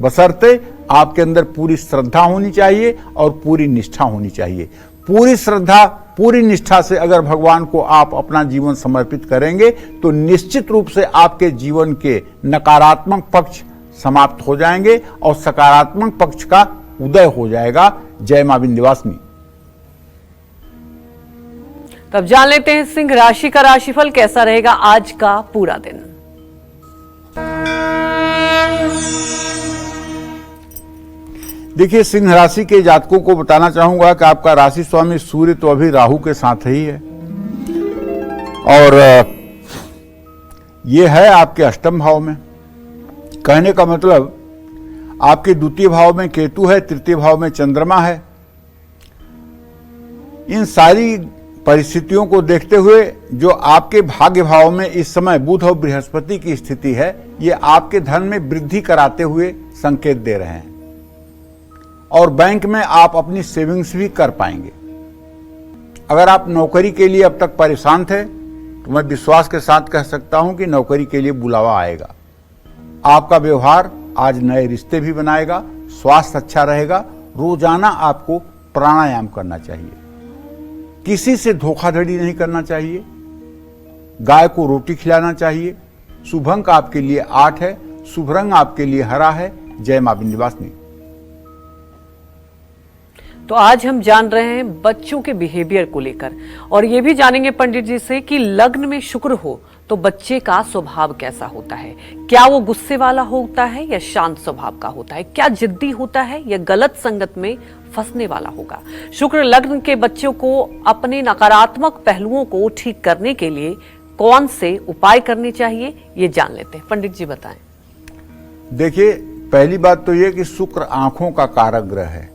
बशर्ते आपके अंदर पूरी श्रद्धा होनी चाहिए और पूरी निष्ठा होनी चाहिए। पूरी श्रद्धा, पूरी निष्ठा से अगर भगवान को आप अपना जीवन समर्पित करेंगे तो निश्चित रूप से आपके जीवन के नकारात्मक पक्ष समाप्त हो जाएंगे और सकारात्मक पक्ष का उदय हो जाएगा। जय मां विंध्यवासिनी। तब जान लेते हैं सिंह राशि का राशिफल कैसा रहेगा आज का पूरा दिन। देखिए, सिंह राशि के जातकों को बताना चाहूंगा कि आपका राशि स्वामी सूर्य तो अभी राहु के साथ ही है, और ये है आपके अष्टम भाव में। कहने का मतलब आपके द्वितीय भाव में केतु है, तृतीय भाव में चंद्रमा है। इन सारी परिस्थितियों को देखते हुए जो आपके भाग्य भाव में इस समय बुध और बृहस्पति की स्थिति है, ये आपके धन में वृद्धि कराते हुए संकेत दे रहे हैं, और बैंक में आप अपनी सेविंग्स भी कर पाएंगे। अगर आप नौकरी के लिए अब तक परेशान थे तो मैं विश्वास के साथ कह सकता हूं कि नौकरी के लिए बुलावा आएगा। आपका व्यवहार आज नए रिश्ते भी बनाएगा, स्वास्थ्य अच्छा रहेगा। रोजाना आपको प्राणायाम करना चाहिए, किसी से धोखाधड़ी नहीं करना चाहिए, गाय को रोटी खिलाना चाहिए। शुभ अंक आपके लिए 8 है, शुभ रंग आपके लिए हरा है। जय मां विंध्यवासिनी। तो आज हम जान रहे हैं बच्चों के बिहेवियर को लेकर, और ये भी जानेंगे पंडित जी से कि लग्न में शुक्र हो तो बच्चे का स्वभाव कैसा होता है। क्या वो गुस्से वाला होता है या शांत स्वभाव का होता है? क्या जिद्दी होता है या गलत संगत में फंसने वाला होगा? शुक्र लग्न के बच्चों को अपने नकारात्मक पहलुओं को ठीक करने के लिए कौन से उपाय करने चाहिए, ये जान लेते हैं। पंडित जी बताएं। देखिए, पहली बात तो यह कि शुक्र आंखों का कारक ग्रह है,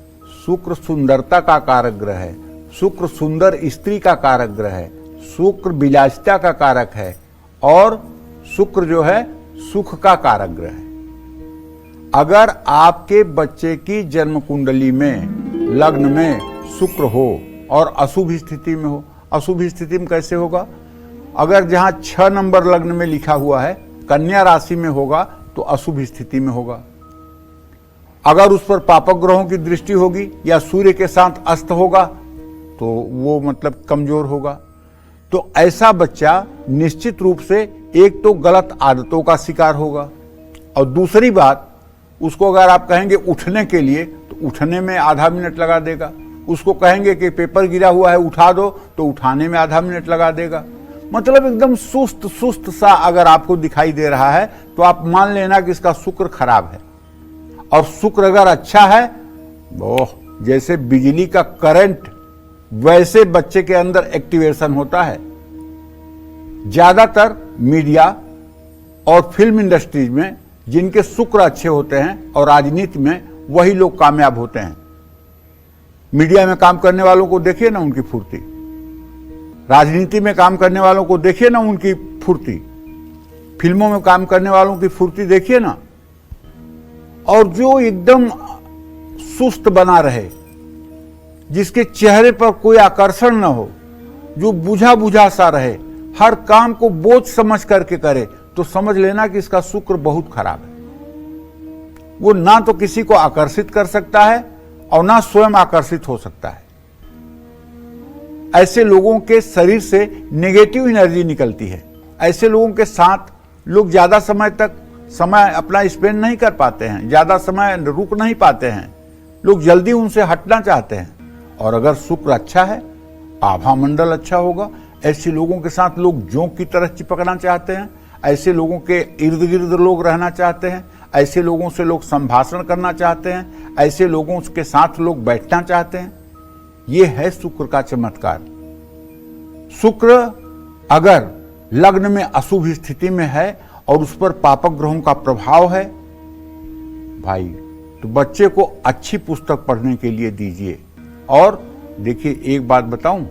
शुक्र सुंदरता का कारक ग्रह है, शुक्र सुंदर स्त्री का कारक ग्रह है, शुक्र विलासिता का कारक है, और शुक्र जो है सुख का कारक ग्रह है। अगर आपके बच्चे की जन्म कुंडली में लग्न में शुक्र हो और अशुभ स्थिति में हो, अशुभ स्थिति में कैसे होगा? अगर जहां 6 नंबर लग्न में लिखा हुआ है कन्या राशि में होगा तो अशुभ स्थिति में होगा। अगर उस पर पापक ग्रहों की दृष्टि होगी या सूर्य के साथ अस्त होगा तो वो मतलब कमजोर होगा। तो ऐसा बच्चा निश्चित रूप से एक तो गलत आदतों का शिकार होगा, और दूसरी बात, उसको अगर आप कहेंगे उठने के लिए तो उठने में आधा मिनट लगा देगा। उसको कहेंगे कि पेपर गिरा हुआ है उठा दो तो उठाने में आधा मिनट लगा देगा। मतलब एकदम सुस्त सुस्त सा अगर आपको दिखाई दे रहा है तो आप मान लेना कि इसका शुक्र खराब है। और शुक्र अगर अच्छा है, वो जैसे बिजली का करंट वैसे बच्चे के अंदर एक्टिवेशन होता है। ज्यादातर मीडिया और फिल्म इंडस्ट्रीज में जिनके शुक्र अच्छे होते हैं और राजनीति में वही लोग कामयाब होते हैं। मीडिया में काम करने वालों को देखिए ना उनकी फुर्ती, राजनीति में काम करने वालों को देखिए ना उनकी फुर्ती, फिल्मों में काम करने वालों की फुर्ती देखिए ना। और जो एकदम सुस्त बना रहे, जिसके चेहरे पर कोई आकर्षण न हो, जो बुझा बुझा सा रहे, हर काम को बोझ समझ करके करे, तो समझ लेना कि इसका शुक्र बहुत खराब है। वो ना तो किसी को आकर्षित कर सकता है और ना स्वयं आकर्षित हो सकता है। ऐसे लोगों के शरीर से नेगेटिव एनर्जी निकलती है। ऐसे लोगों के साथ लोग ज्यादा समय तक समय अपना स्पेंड नहीं कर पाते हैं, ज्यादा समय रुक नहीं पाते हैं, लोग जल्दी उनसे हटना चाहते हैं। और अगर शुक्र अच्छा है, आभा मंडल अच्छा होगा, ऐसे लोगों के साथ लोग जोंक की तरह चिपकना चाहते हैं, ऐसे लोगों के इर्द गिर्द लोग रहना चाहते हैं, ऐसे लोगों से लोग संभाषण करना चाहते हैं, ऐसे लोगों के साथ लोग बैठना चाहते हैं। ये है शुक्र का चमत्कार। शुक्र अगर लग्न में अशुभ स्थिति में है और उस पर पापक ग्रहों का प्रभाव है भाई, तो बच्चे को अच्छी पुस्तक पढ़ने के लिए दीजिए। और देखिए, एक बात बताऊं,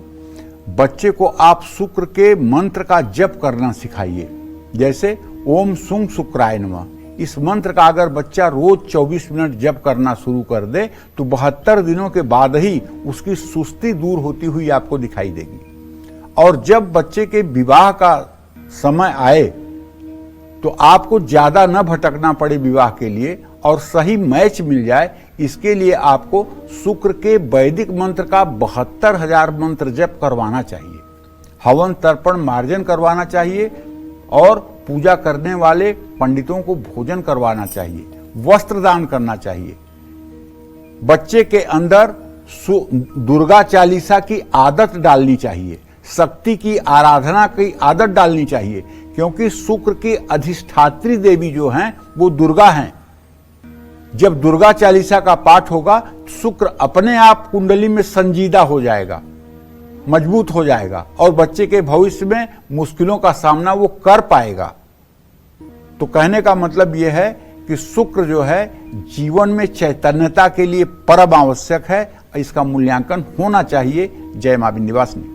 बच्चे को आप शुक्र के मंत्र का जप करना सिखाइए। जैसे ओम सुंग शुक्राय नमः, इस मंत्र का अगर बच्चा रोज 24 मिनट जप करना शुरू कर दे तो 72 दिनों के बाद ही उसकी सुस्ती दूर होती हुई आपको दिखाई देगी। और जब बच्चे के विवाह का समय आए तो आपको ज्यादा न भटकना पड़े विवाह के लिए और सही मैच मिल जाए, इसके लिए आपको शुक्र के वैदिक मंत्र का 72,000 मंत्र जप करवाना चाहिए, हवन तर्पण मार्जन करवाना चाहिए, और पूजा करने वाले पंडितों को भोजन करवाना चाहिए, वस्त्र दान करना चाहिए। बच्चे के अंदर दुर्गा चालीसा की आदत डालनी चाहिए, शक्ति की आराधना की आदत डालनी चाहिए, क्योंकि शुक्र की अधिष्ठात्री देवी जो हैं वो दुर्गा हैं। जब दुर्गा चालीसा का पाठ होगा, शुक्र अपने आप कुंडली में संजीदा हो जाएगा, मजबूत हो जाएगा, और बच्चे के भविष्य में मुश्किलों का सामना वो कर पाएगा। तो कहने का मतलब यह है कि शुक्र जो है जीवन में चैतन्यता के लिए परम आवश्यक है, इसका मूल्यांकन होना चाहिए। जय मां विंध्यवासिनी।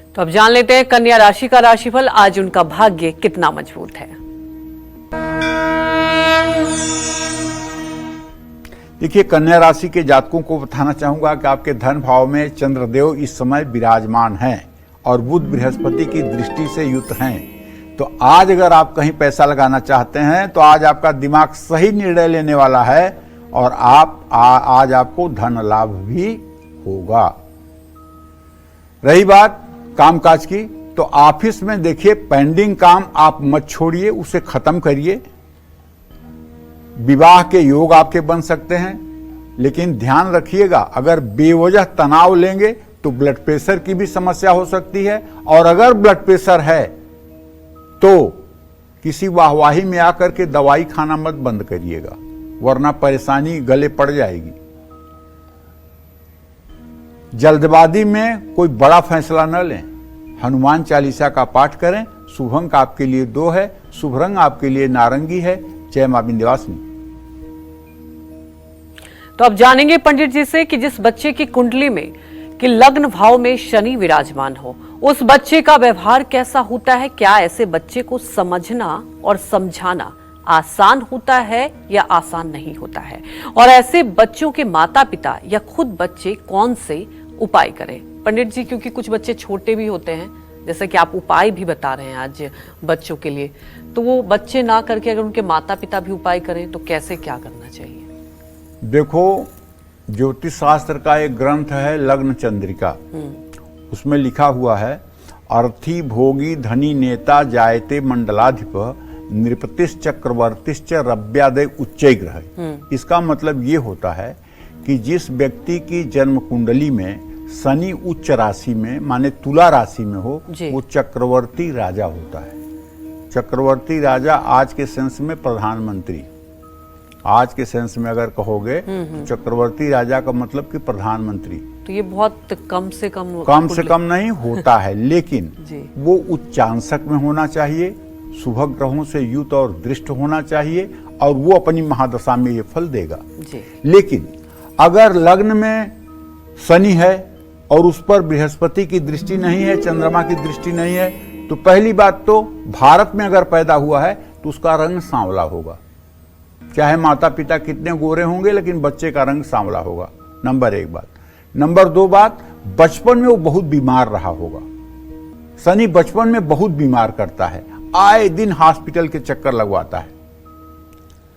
तो अब जान लेते हैं कन्या राशि का राशिफल। आज उनका भाग्य कितना मजबूत है। देखिए, कन्या राशि के जातकों को बताना चाहूंगा कि आपके धन भाव में चंद्रदेव इस समय विराजमान हैं और बुध बृहस्पति की दृष्टि से युक्त हैं। तो आज अगर आप कहीं पैसा लगाना चाहते हैं तो आज आपका दिमाग सही निर्णय लेने वाला है और आज आपको धन लाभ भी होगा। रही बात कामकाज की, तो ऑफिस में देखिए पेंडिंग काम आप मत छोड़िए, उसे खत्म करिए। विवाह के योग आपके बन सकते हैं, लेकिन ध्यान रखिएगा अगर बेवजह तनाव लेंगे तो ब्लड प्रेशर की भी समस्या हो सकती है, और अगर ब्लड प्रेशर है तो किसी वाहवाही में आकर के दवाई खाना मत बंद करिएगा, वरना परेशानी गले पड़ जाएगी। जल्दबाजी में कोई बड़ा फैसला न लें। हनुमान चालीसा का पाठ करें। शुभ अंक आपके लिए 2 है, शुभ रंग आपके लिए नारंगी है। जय मां विंध्यवासिनी। तो अब जानेंगे पंडित जी से कि जिस बच्चे की कुंडली में कि लग्न भाव में शनि विराजमान हो, उस बच्चे का व्यवहार कैसा होता है। क्या ऐसे बच्चे को समझना और समझाना आसान होता है या आसान नहीं होता है, और ऐसे बच्चों के माता पिता या खुद बच्चे कौन से उपाय करें। पंडित जी, क्योंकि कुछ बच्चे छोटे भी होते हैं, जैसे कि आप उपाय भी बता रहे हैं आज बच्चों के लिए, तो वो बच्चे ना करके अगर उनके माता पिता भी उपाय करें तो कैसे क्या करना चाहिए। देखो, ज्योतिष शास्त्र का एक ग्रंथ है लग्न चंद्रिका, उसमें लिखा हुआ है अर्थी भोगी धनी नेता जायते मंडलाधिप नृपतिश्च चक्रवर्तिश्च रव्यादय उच्चै ग्रह। इसका मतलब ये होता है कि जिस व्यक्ति की जन्म कुंडली में शनि उच्च राशि में माने तुला राशि में हो, वो चक्रवर्ती राजा होता है। चक्रवर्ती राजा आज के सेंस में प्रधानमंत्री, आज के सेंस में अगर कहोगे तो चक्रवर्ती राजा का मतलब कि प्रधानमंत्री। तो ये बहुत कम से कम नहीं होता है, लेकिन वो उच्चांशक में होना चाहिए, शुभ ग्रहों से युत और दृष्ट होना चाहिए, और वो अपनी महादशा में ये फल देगा। लेकिन अगर लग्न में शनि है और उस पर बृहस्पति की दृष्टि नहीं है, चंद्रमा की दृष्टि नहीं है, तो पहली बात तो भारत में अगर पैदा हुआ है तो उसका रंग सांवला होगा। चाहे माता पिता कितने गोरे होंगे, लेकिन बच्चे का रंग सांवला होगा। नंबर 1 बात। नंबर 2 बात, बचपन में वो बहुत बीमार रहा होगा। शनि बचपन में बहुत बीमार करता है, आए दिन हॉस्पिटल के चक्कर लगवाता है।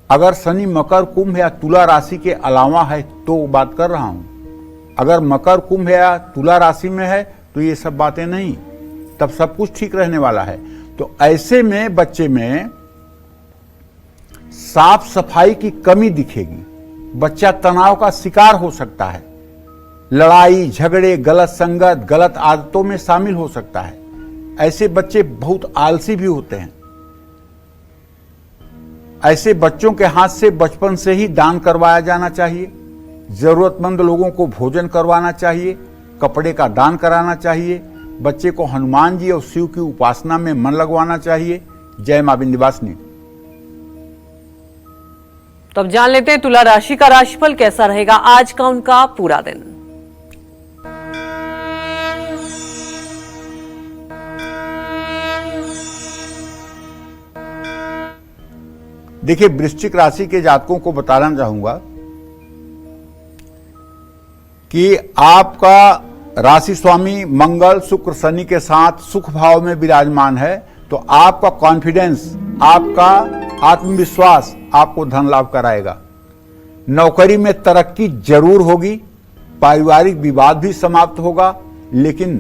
अगर शनि मकर कुंभ या तुला राशि के अलावा है तो बात कर रहा हूं, अगर मकर कुंभ या तुला राशि में है तो ये सब बातें नहीं, तब सब कुछ ठीक रहने वाला है। तो ऐसे में बच्चे में साफ सफाई की कमी दिखेगी, बच्चा तनाव का शिकार हो सकता है, लड़ाई झगड़े गलत संगत गलत आदतों में शामिल हो सकता है। ऐसे बच्चे बहुत आलसी भी होते हैं। ऐसे बच्चों के हाथ से बचपन से ही दान करवाया जाना चाहिए, जरूरतमंद लोगों को भोजन करवाना चाहिए, कपड़े का दान कराना चाहिए, बच्चे को हनुमान जी और शिव की उपासना में मन लगवाना चाहिए। जय मां विंध्यवासिनी। तो अब जान लेते हैं तुला राशि का राशिफल कैसा रहेगा आज का उनका पूरा दिन। देखिए, वृश्चिक राशि के जातकों को बताना चाहूंगा कि आपका राशि स्वामी मंगल शुक्र शनि के साथ सुख भाव में विराजमान है, तो आपका कॉन्फिडेंस, आपका आत्मविश्वास आपको धन लाभ कराएगा। नौकरी में तरक्की जरूर होगी, पारिवारिक विवाद भी समाप्त होगा, लेकिन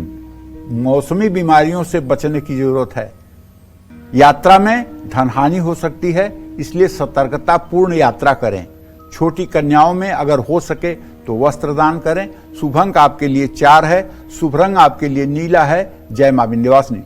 मौसमी बीमारियों से बचने की जरूरत है। यात्रा में धनहानि हो सकती है, इसलिए सतर्कता पूर्ण यात्रा करें। छोटी कन्याओं में अगर हो सके तो वस्त्र दान करें। शुभ अंक आपके लिए 4 है, शुभ रंग आपके लिए नीला है। जय मां विंध्यवासिनी।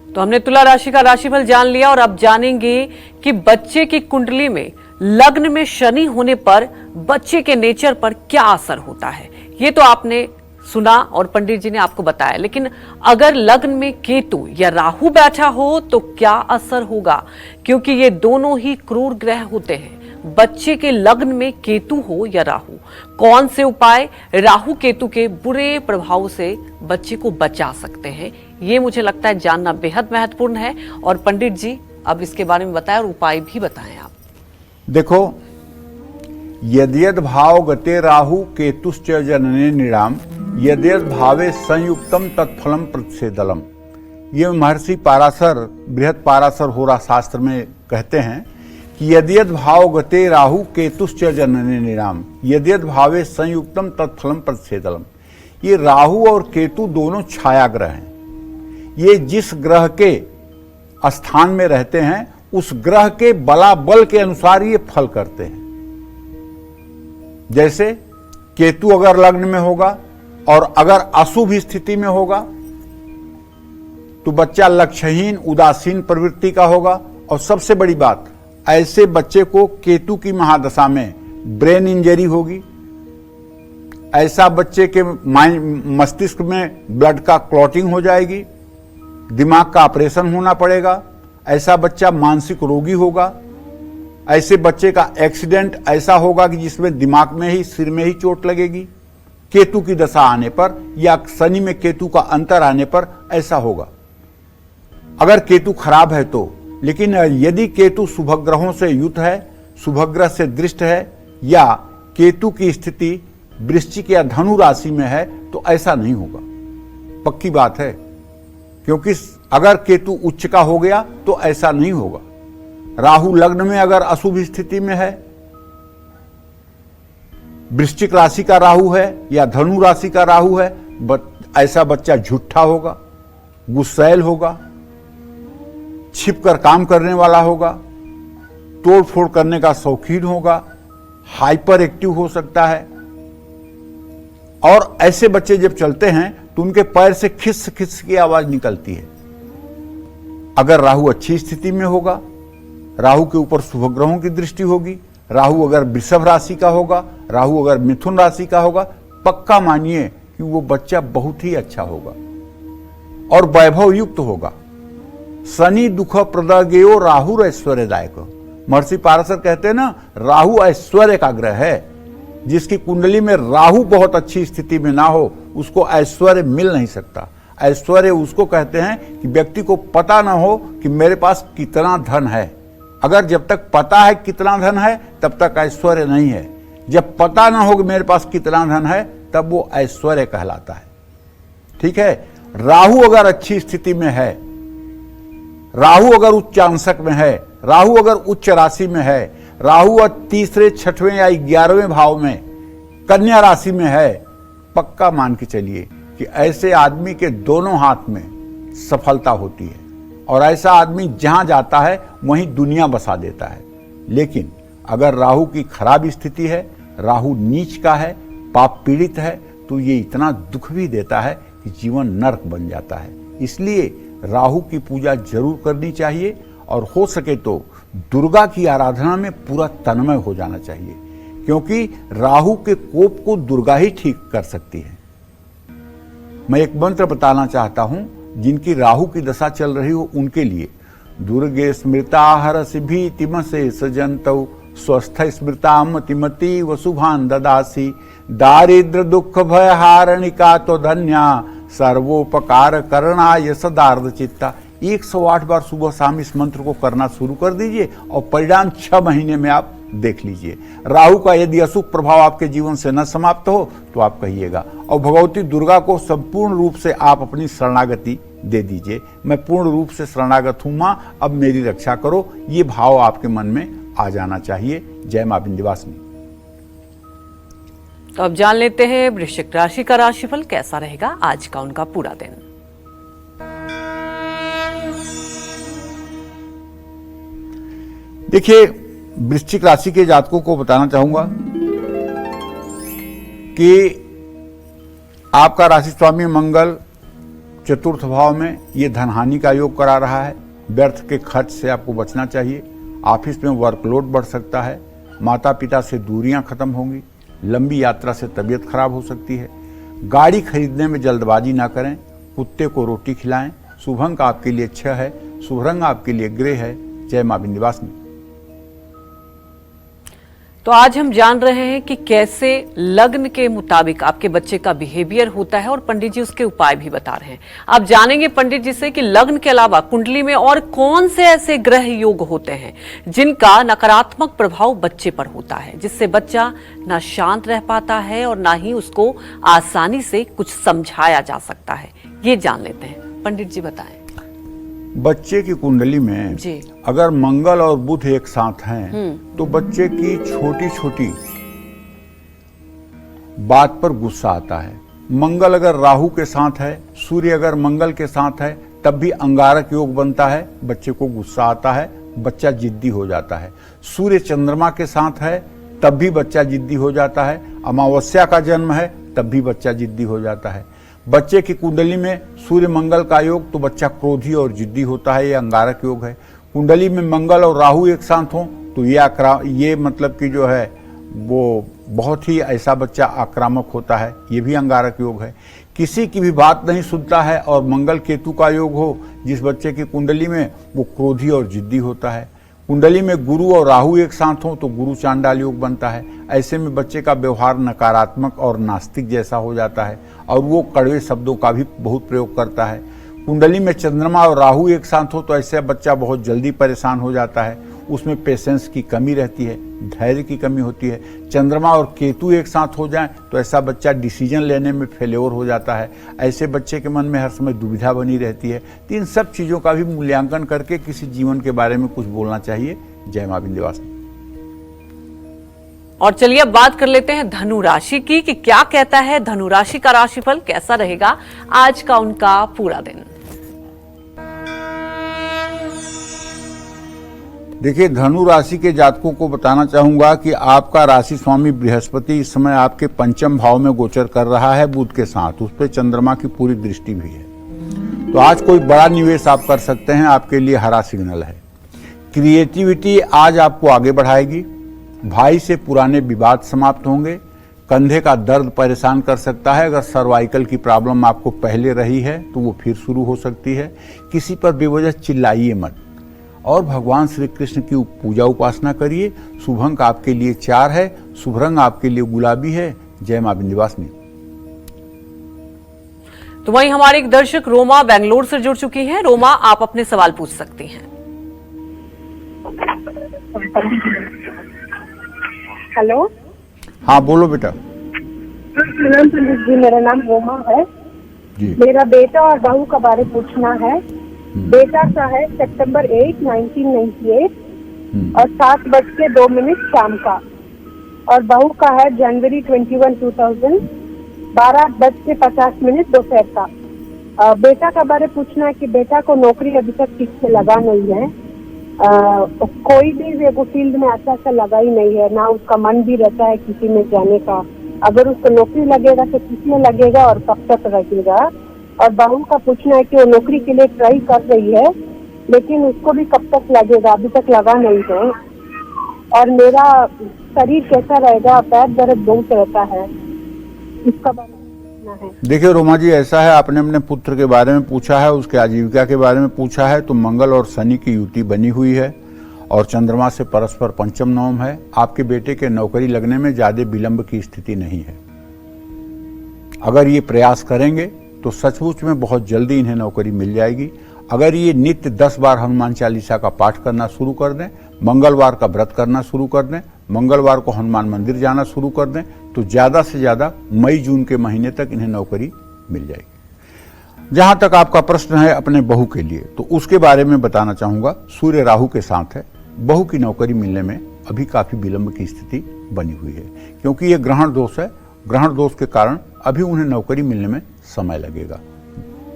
तो हमने तुला राशि का राशिफल जान लिया और अब जानेंगे कि बच्चे की कुंडली में लग्न में शनि होने पर बच्चे के नेचर पर क्या असर होता है। ये तो आपने सुना और पंडित जी ने आपको बताया, लेकिन अगर लग्न में केतु या राहु बैठा हो तो क्या असर होगा, क्योंकि ये दोनों ही क्रूर ग्रह होते हैं। बच्चे के लग्न में केतु हो या राहु, कौन से उपाय राहु केतु के बुरे प्रभाव से बच्चे को बचा सकते हैं, ये मुझे लगता है जानना बेहद महत्वपूर्ण है। और पंडित जी अब इसके बारे में बताएं और उपाय भी बताएं आप। देखो, यद्यद भाव गते राहु केतुश्च जनने निराम यद्यद भावे संयुक्तम तत्फलम प्रतिषेदलम। ये महर्षि पाराशर बृहद पाराशर होरा शास्त्र में कहते हैं कि यद्यद भाव गते राहु केतुश्च जनने निराम यद्यद भावे संयुक्तम तत्फलम प्रतिषेदलम। ये राहु और केतु दोनों छाया ग्रह हैं। ये जिस ग्रह के स्थान में रहते हैं उस ग्रह के बलाबल के अनुसार ये फल करते हैं। जैसे केतु अगर लग्न में होगा और अगर अशुभ स्थिति में होगा तो बच्चा लक्ष्यहीन उदासीन प्रवृत्ति का होगा। और सबसे बड़ी बात, ऐसे बच्चे को केतु की महादशा में ब्रेन इंजरी होगी। ऐसा बच्चे के मस्तिष्क में ब्लड का क्लॉटिंग हो जाएगी, दिमाग का ऑपरेशन होना पड़ेगा। ऐसा बच्चा मानसिक रोगी होगा। ऐसे बच्चे का एक्सीडेंट ऐसा होगा कि जिसमें दिमाग में ही सिर में ही चोट लगेगी। केतु की दशा आने पर या शनि में केतु का अंतर आने पर ऐसा होगा अगर केतु खराब है तो। लेकिन यदि केतु शुभग्रहों से युत है, शुभग्रह से दृष्ट है या केतु की स्थिति वृश्चिक या धनु राशि में है तो ऐसा नहीं होगा। पक्की बात है, क्योंकि अगर केतु उच्च का हो गया तो ऐसा नहीं होगा। राहु लग्न में अगर अशुभ स्थिति में है, वृश्चिक राशि का राहु है या धनु राशि का राहु है, ऐसा बच्चा झूठा होगा, गुस्सैल होगा, छिपकर काम करने वाला होगा, तोड़ फोड़ करने का शौकीन होगा, हाइपर एक्टिव हो सकता है। और ऐसे बच्चे जब चलते हैं तो उनके पैर से खिस खिस की आवाज निकलती है। अगर राहु अच्छी स्थिति में होगा, राहु के ऊपर शुभग्रहों की दृष्टि होगी, राहु अगर वृषभ राशि का होगा, राहु अगर मिथुन राशि का होगा, पक्का मानिए कि वो बच्चा बहुत ही अच्छा होगा और वैभव युक्त होगा। शनि दुख प्रदगेयो राहु ऐश्वर्यदायक। महर्षि पाराशर कहते हैं ना, राहु ऐश्वर्य का ग्रह है। जिसकी कुंडली में राहु बहुत अच्छी स्थिति में ना हो उसको ऐश्वर्य मिल नहीं सकता। ऐश्वर्य उसको कहते हैं कि व्यक्ति को पता ना हो कि मेरे पास कितना धन है। अगर जब तक पता है कितना धन है तब तक ऐश्वर्य नहीं है। जब पता ना हो कि मेरे पास कितना धन है तब वो ऐश्वर्य कहलाता है। ठीक है। राहु अगर अच्छी स्थिति में है, राहु अगर उच्चांशक में है, राहु अगर उच्च राशि में है, राहु और तीसरे छठवें या 11वें भाव में कन्या राशि में है, पक्का मान के चलिए कि ऐसे आदमी के दोनों हाथ में सफलता होती है और ऐसा आदमी जहां जाता है वहीं दुनिया बसा देता है। लेकिन अगर राहु की खराब स्थिति है, राहु नीच का है, पाप पीड़ित है, तो ये इतना दुख भी देता है कि जीवन नरक बन जाता है। इसलिए राहु की पूजा जरूर करनी चाहिए और हो सके तो दुर्गा की आराधना में पूरा तन्मय हो जाना चाहिए, क्योंकि राहु के कोप को दुर्गा ही ठीक कर सकती है। मैं एक मंत्र बताना चाहता हूं जिनकी राहु की दशा चल रही हो उनके लिए। दुर्गे स्मृता हरसि भीतिम से सजंतौ स्वस्थ स्मृता मतिमती वसुभान ददासी दारिद्र दुख भय हारणिका तो धन्या सर्वोपकार करणाय सदार्थ चित्ता। 108 बार सुबह शाम इस मंत्र को करना शुरू कर दीजिए और परिणाम 6 महीने में आप देख लीजिए। राहु का यदि अशुभ प्रभाव आपके जीवन से न समाप्त हो तो आप कहिएगा। और भगवती दुर्गा को संपूर्ण रूप से आप अपनी शरणागति दे दीजिए। मैं पूर्ण रूप से शरणागत हूं मां, अब मेरी रक्षा करो, ये भाव आपके मन में आ जाना चाहिए। जय मां विंध्यवासिनी। तो अब जान लेते हैं वृश्चिक राशि का राशिफल कैसा रहेगा आज का उनका पूरा दिन। देखिए, वृश्चिक राशि के जातकों को बताना चाहूंगा कि आपका राशि स्वामी मंगल चतुर्थ भाव में ये धनहानि का योग करा रहा है। व्यर्थ के खर्च से आपको बचना चाहिए। ऑफिस में वर्कलोड बढ़ सकता है। माता पिता से दूरियां खत्म होंगी। लंबी यात्रा से तबीयत खराब हो सकती है। गाड़ी खरीदने में जल्दबाजी ना करें। कुत्ते को रोटी खिलाएं। शुभ अंक आपके लिए 6 है। शुभ रंग आपके लिए ग्रे है। जय मां विंध्यवासिनी। तो आज हम जान रहे हैं कि कैसे लग्न के मुताबिक आपके बच्चे का बिहेवियर होता है और पंडित जी उसके उपाय भी बता रहे हैं। आप जानेंगे पंडित जी से कि लग्न के अलावा कुंडली में और कौन से ऐसे ग्रह योग होते हैं जिनका नकारात्मक प्रभाव बच्चे पर होता है, जिससे बच्चा ना शांत रह पाता है और ना ही उसको आसानी से कुछ समझाया जा सकता है। ये जान लेते हैं, पंडित जी बताएं। बच्चे की कुंडली में जी। अगर मंगल और बुध एक साथ हैं तो बच्चे की छोटी छोटी बात पर गुस्सा आता है। मंगल अगर राहु के साथ है, सूर्य अगर मंगल के साथ है, तब भी अंगारक योग बनता है, बच्चे को गुस्सा आता है, बच्चा जिद्दी हो जाता है। सूर्य चंद्रमा के साथ है तब भी बच्चा जिद्दी हो जाता है। अमावस्या का जन्म है तब भी बच्चा जिद्दी हो जाता है। बच्चे की कुंडली में सूर्य मंगल का योग तो बच्चा क्रोधी और जिद्दी होता है, ये अंगारक योग है। कुंडली में मंगल और राहु एक साथ हो तो ये मतलब कि जो है वो बहुत ही ऐसा बच्चा आक्रामक होता है, ये भी अंगारक योग है। किसी की भी बात नहीं सुनता है और मंगल केतु का योग हो जिस बच्चे की कुंडली में, वो क्रोधी और जिद्दी होता है। कुंडली में गुरु और राहु एक साथ हो तो गुरु चांडाल योग बनता है। ऐसे में बच्चे का व्यवहार नकारात्मक और नास्तिक जैसा हो जाता है और वो कड़वे शब्दों का भी बहुत प्रयोग करता है। कुंडली में चंद्रमा और राहु एक साथ हो तो ऐसे बच्चा बहुत जल्दी परेशान हो जाता है, उसमें पेशेंस की कमी रहती है, धैर्य की कमी होती है। चंद्रमा और केतु एक साथ हो जाएं तो ऐसा बच्चा डिसीजन लेने में फेल्योर हो जाता है। ऐसे बच्चे के मन में हर समय दुविधा बनी रहती है। तो इन सब चीज़ों का भी मूल्यांकन करके किसी जीवन के बारे में कुछ बोलना चाहिए। जय मां विंध्यवासिनी। और चलिए अब बात कर लेते हैं धनु राशि की कि क्या कहता है धनु राशि का राशिफल, कैसा रहेगा आज का उनका पूरा दिन। देखिए, धनु राशि के जातकों को बताना चाहूंगा कि आपका राशि स्वामी बृहस्पति इस समय आपके पंचम भाव में गोचर कर रहा है बुध के साथ, उस पर चंद्रमा की पूरी दृष्टि भी है। तो आज कोई बड़ा निवेश आप कर सकते हैं, आपके लिए हरा सिग्नल है। क्रिएटिविटी आज आपको आगे बढ़ाएगी। भाई से पुराने विवाद समाप्त होंगे। कंधे का दर्द परेशान कर सकता है, अगर सर्वाइकल की प्रॉब्लम आपको पहले रही है तो वो फिर शुरू हो सकती है। किसी पर बेवजह चिल्लाइए मत और भगवान श्री कृष्ण की पूजा उपासना करिए। शुभ अंक आपके लिए 4 है, शुभ रंग आपके लिए गुलाबी है। जय मां विंध्यवासिनी। तो वहीं हमारे एक दर्शक रोमा बेंगलोर से जुड़ चुकी हैं। रोमा, आप अपने सवाल पूछ सकती हैं। हेलो। हाँ बोलो बेटा। पंडित जी, मेरा नाम रोमा है जी। मेरा बेटा और बहू का बारे पूछना है। बेटा का है सितंबर 8, 1998 और 7:02 शाम का, और बहू का है जनवरी 21, 2000 12:50 दोपहर का। बेटा का बारे पूछना है कि बेटा को नौकरी अभी तक ठीक से लगा नहीं है। कोई भी वो फील्ड में अच्छा लगा ही नहीं है, ना उसका मन भी रहता है किसी में जाने का। अगर उसको नौकरी लगेगा तो किस में लगेगा और कब तक लगेगा। और बहू का पूछना है कि वो नौकरी के लिए ट्राई कर रही है लेकिन उसको भी कब तक लगेगा, अभी तक लगा नहीं है। और मेरा शरीर कैसा रहेगा, पैर दर्द बहुत रहता है, इसका बारे में पूछना है। देखिए रोमा जी, ऐसा है, आपने अपने पुत्र के बारे में पूछा है, उसके आजीविका के बारे में पूछा है, तो मंगल और शनि की युति बनी हुई है और चंद्रमा से परस्पर पंचम नवम है। आपके बेटे के नौकरी लगने में ज्यादा विलंब की स्थिति नहीं है। अगर ये प्रयास करेंगे तो सचमुच में बहुत जल्दी इन्हें नौकरी मिल जाएगी। अगर ये नित्य 10 बार हनुमान चालीसा का पाठ करना शुरू कर दें, मंगलवार का व्रत करना शुरू कर दें, मंगलवार को हनुमान मंदिर जाना शुरू कर दें, तो ज्यादा से ज्यादा मई जून के महीने तक इन्हें नौकरी मिल जाएगी। जहां तक आपका प्रश्न है अपने बहू के लिए, तो उसके बारे में बताना चाहूंगा। सूर्य राहु के साथ है, बहू की नौकरी मिलने में अभी काफी विलंब की स्थिति बनी हुई है, क्योंकि ये ग्रहण दोष है। ग्रहण दोष के कारण अभी उन्हें नौकरी मिलने में समय लगेगा।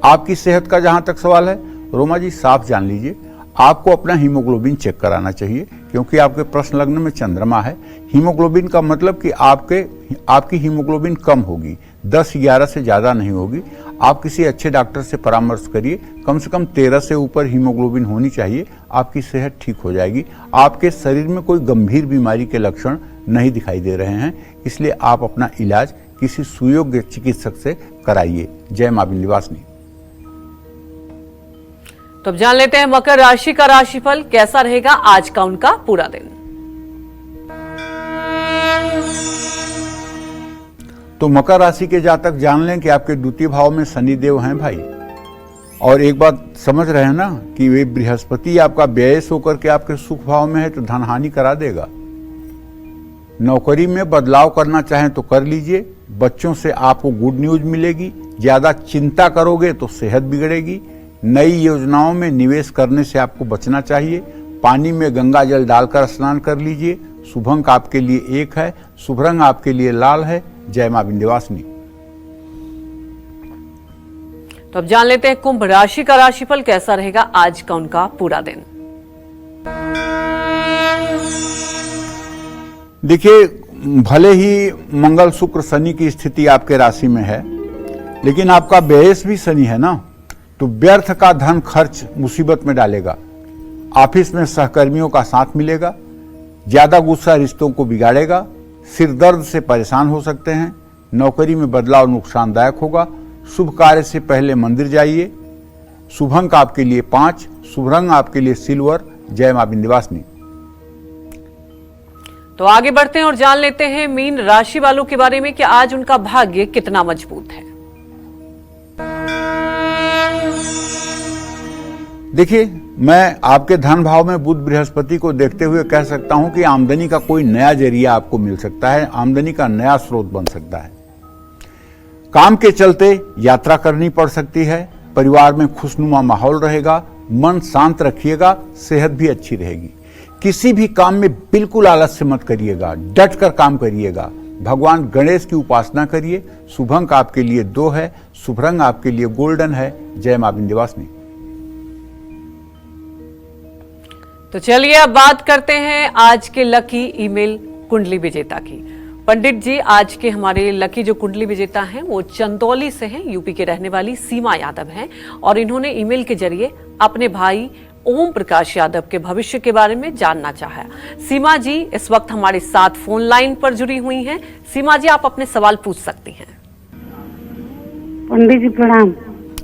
आपकी सेहत का जहां तक सवाल है रोमा जी, साफ जान लीजिए, आपको अपना हीमोग्लोबिन चेक कराना चाहिए, क्योंकि आपके प्रश्न लग्न में चंद्रमा है। हीमोग्लोबिन का मतलब कि आपकी हीमोग्लोबिन कम होगी, 10-11 से ज्यादा नहीं होगी। आप किसी अच्छे डॉक्टर से परामर्श करिए, कम से कम 13 से ऊपर हीमोग्लोबिन होनी चाहिए, आपकी सेहत ठीक हो जाएगी। आपके शरीर में कोई गंभीर बीमारी के लक्षण नहीं दिखाई दे रहे हैं, इसलिए आप अपना इलाज किसी सुयोग्य चिकित्सक से कराइए। जय मां विंध्यवासिनी। तो अब जान लेते हैं मकर राशि का राशिफल, कैसा रहेगा आज का उनका पूरा दिन। तो मकर राशि के जातक जान लें कि आपके द्वितीय भाव में शनि देव हैं भाई। और एक बात समझ रहे हैं ना कि वे बृहस्पति आपका व्ययस होकर के आपके सुख भाव में है तो धन हानि करा देगा। नौकरी में बदलाव करना चाहें तो कर लीजिए। बच्चों से आपको गुड न्यूज मिलेगी। ज्यादा चिंता करोगे तो सेहत बिगड़ेगी। नई योजनाओं में निवेश करने से आपको बचना चाहिए। पानी में गंगा जल डालकर स्नान कर लीजिए। शुभ अंक आपके लिए 1 है। शुभ रंग आपके लिए लाल है। जय मां विंध्यवासिनी। तो अब जान लेते हैं कुंभ राशि का राशिफल कैसा रहेगा आज का उनका पूरा दिन। देखिए, भले ही मंगल शुक्र शनि की स्थिति आपके राशि में है, लेकिन आपका व्ययस भी शनि है ना, तो व्यर्थ का धन खर्च मुसीबत में डालेगा। ऑफिस में सहकर्मियों का साथ मिलेगा। ज्यादा गुस्सा रिश्तों को बिगाड़ेगा। सिर दर्द से परेशान हो सकते हैं। नौकरी में बदलाव नुकसानदायक होगा। शुभ कार्य से पहले मंदिर जाइए। शुभ अंक आपके लिए 5। शुभ रंग आपके लिए सिल्वर। जय मां विंध्यवासिनी। तो आगे बढ़ते हैं और जान लेते हैं मीन राशि वालों के बारे में कि आज उनका भाग्य कितना मजबूत है। देखिए, मैं आपके धन भाव में बुध बृहस्पति को देखते हुए कह सकता हूं कि आमदनी का कोई नया जरिया आपको मिल सकता है। आमदनी का नया स्रोत बन सकता है। काम के चलते यात्रा करनी पड़ सकती है। परिवार में खुशनुमा माहौल रहेगा। मन शांत रखिएगा। सेहत भी अच्छी रहेगी। किसी भी काम में बिल्कुल आलस्य मत करिएगा। डट कर काम करिएगा। भगवान गणेश की उपासना करिए। शुभ अंक आपके लिए 2 है। शुभ रंग आपके लिए गोल्डन है। जय मां विंध्यवासिनी। तो चलिए अब बात करते हैं आज के लकी ईमेल कुंडली विजेता की। पंडित जी, आज के हमारे लकी जो कुंडली विजेता हैं वो चंदौली से हैं। यूपी के रहने वाली सीमा यादव हैं और इन्होंने ईमेल के जरिए अपने भाई ओम प्रकाश यादव के भविष्य के बारे में जानना चाहा। सीमा जी इस वक्त हमारे साथ फोन लाइन पर जुड़ी हुई हैं। सीमा जी, आप अपने सवाल पूछ सकती हैं। पंडित जी प्रणाम।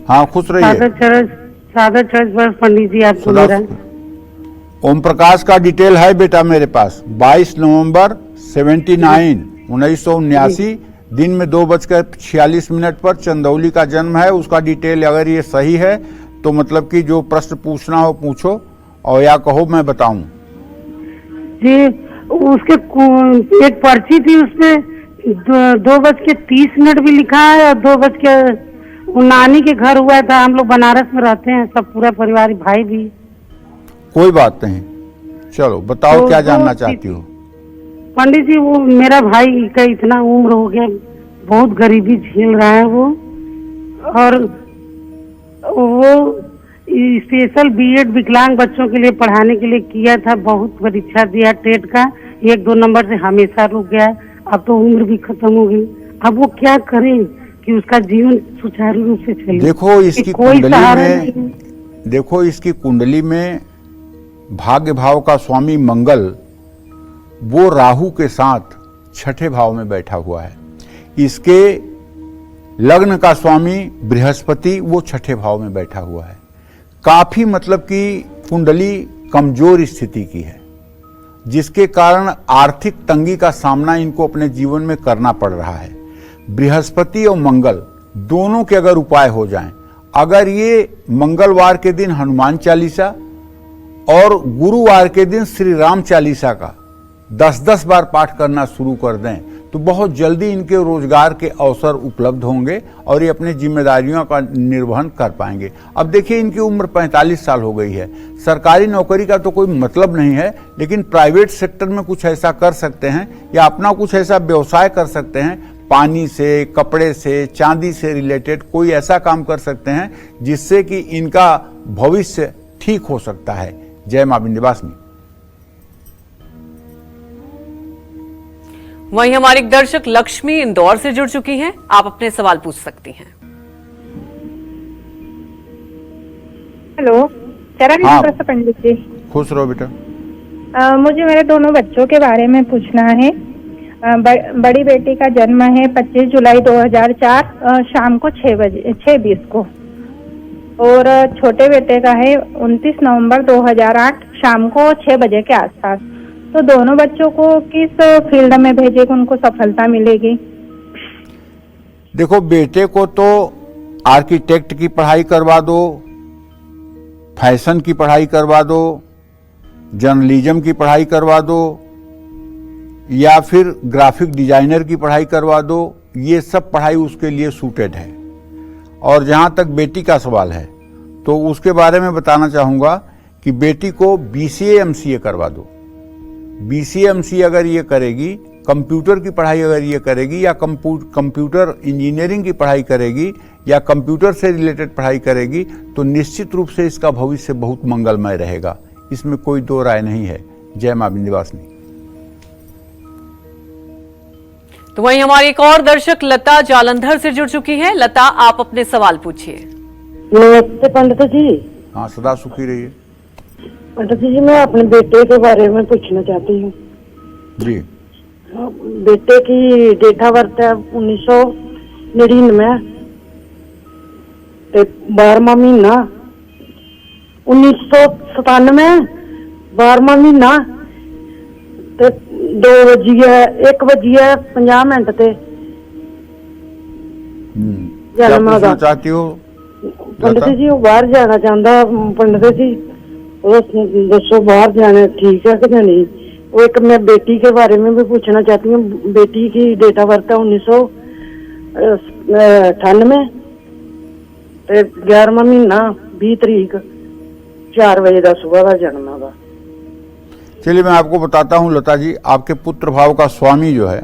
हाँ, खुश रहिए। सादर चर्च पर पंडित जी आपको मेरा। ओम प्रकाश का डिटेल है बेटा मेरे पास। 22 नवंबर 1979 दिन में 2:46 पर चंदौली का जन्म है। उसका डिटेल अगर ये सही है तो मतलब कि जो प्रश्न पूछना हो पूछो और या कहो मैं बताऊं। जी, उसके एक पर्ची थी, उसमें 2:30 भी लिखा है और 2 वो नानी के घर हुआ था। हम लोग बनारस में रहते हैं, सब पूरा परिवार, भाई भी। कोई बात नहीं, चलो बताओ क्या जानना चाहती हो। पंडित जी, वो मेरा भाई का इतना उम्र हो गया, बहुत गरीबी झेल रहा है वो, और वो स्पेशल बीएड विकलांग बच्चों के लिए पढ़ाने के लिए किया था। बहुत परीक्षा दिया टेट का, 1-2 नंबर से हमेशा रुक गया। अब तो उम्र भी खत्म हो गई। अब वो क्या करें कि उसका जीवन सुचारू रूप से चले। देखो इसकी कुंडली में भाग्य भाव का स्वामी मंगल वो राहु के साथ 6ठे भाव में बैठा हुआ है। इसके लग्न का स्वामी बृहस्पति वो 6ठे भाव में बैठा हुआ है। काफी मतलब कि कुंडली कमजोर स्थिति की है, जिसके कारण आर्थिक तंगी का सामना इनको अपने जीवन में करना पड़ रहा है। बृहस्पति और मंगल दोनों के अगर उपाय हो जाएं, अगर ये मंगलवार के दिन हनुमान चालीसा और गुरुवार के दिन श्री राम चालीसा का 10-10 बार पाठ करना शुरू कर दें तो बहुत जल्दी इनके रोजगार के अवसर उपलब्ध होंगे और ये अपनी जिम्मेदारियों का निर्वहन कर पाएंगे। अब देखिए, इनकी उम्र 45 साल हो गई है। सरकारी नौकरी का तो कोई मतलब नहीं है, लेकिन प्राइवेट सेक्टर में कुछ ऐसा कर सकते हैं या अपना कुछ ऐसा व्यवसाय कर सकते हैं। पानी से, कपड़े से, चांदी से रिलेटेड कोई ऐसा काम कर सकते हैं जिससे कि इनका भविष्य ठीक हो सकता है। जय मां विंध्यवासिनी। वहीं हमारी दर्शक लक्ष्मी इंदौर से जुड़ चुकी हैं। आप अपने सवाल पूछ सकती हैं। हेलो, चरण हाँ, पंडित जी। खुश रहो बेटा। मुझे मेरे दोनों बच्चों के बारे में पूछना है। बड़ी बेटी का जन्म है 25 जुलाई 2004 शाम को 6:20 को, और छोटे बेटे का है 29 नवंबर 2008 शाम को 6 बजे के आसपास। तो दोनों बच्चों को किस फील्ड में भेजे कि उनको सफलता मिलेगी? देखो, बेटे को तो आर्किटेक्ट की पढ़ाई करवा दो, फैशन की पढ़ाई करवा दो, जर्नलिज्म की पढ़ाई करवा दो, या फिर ग्राफिक डिजाइनर की पढ़ाई करवा दो। ये सब पढ़ाई उसके लिए सूटेड है। और जहां तक बेटी का सवाल है तो उसके बारे में बताना चाहूंगा कि बेटी को BCA MCA करवा दो। BCA MCA अगर ये करेगी, कंप्यूटर की पढ़ाई अगर ये करेगी, या कंप्यूटर इंजीनियरिंग की पढ़ाई करेगी, या कंप्यूटर से रिलेटेड पढ़ाई करेगी, तो निश्चित रूप से इसका भविष्य बहुत मंगलमय रहेगा। इसमें कोई दो राय नहीं है। जय मां विंध्यवासिनी। तो वहीं हमारी एक और दर्शक लता जालंधर से जुड़ चुकी हैं। लता, आप अपने सवाल पूछिए। नमस्ते पंडित जी। हाँ, सदा सुखी रहिए। पंडित जी, मैं अपने बेटे के बारे में पूछना चाहती हूँ जी। बेटे की डेट ऑफ बर्थ है 1999, 12वां महीना 1997, 12वां महीना 2:50 ते क्या जन्म पूछना दा। चाहती हो पंडित जी, वो बाहर जाना चाहता। पंडित जी, दसो बाहर जाना ठीक है कि नहीं। वो एक मैं बेटी के बारे में भी पूछना चाहती हूँ। बेटी की डेट ऑफ बर्थ है 1998, 11वां महीना 20 तारीख 4 बजे का सुबह का जन्म है। चलिए, मैं आपको बताता हूं लता जी। आपके पुत्र भाव का स्वामी जो है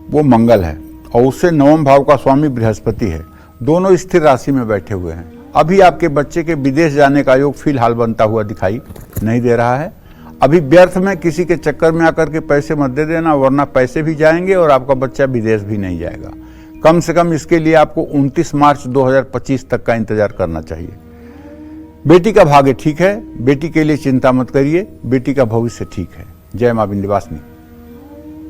वो मंगल है, और उससे नवम भाव का स्वामी बृहस्पति है। दोनों स्थिर राशि में बैठे हुए हैं। अभी आपके बच्चे के विदेश जाने का योग फिलहाल बनता हुआ दिखाई नहीं दे रहा है। अभी व्यर्थ में किसी के चक्कर में आकर के पैसे मत दे देना, वरना पैसे भी जाएंगे और आपका बच्चा विदेश भी नहीं जाएगा। कम से कम इसके लिए आपको 29 मार्च 2025 तक का इंतजार करना चाहिए। बेटी का भाग्य ठीक है, बेटी के लिए चिंता मत करिए, बेटी का भविष्य ठीक है। जय मां विंध्यवासिनी।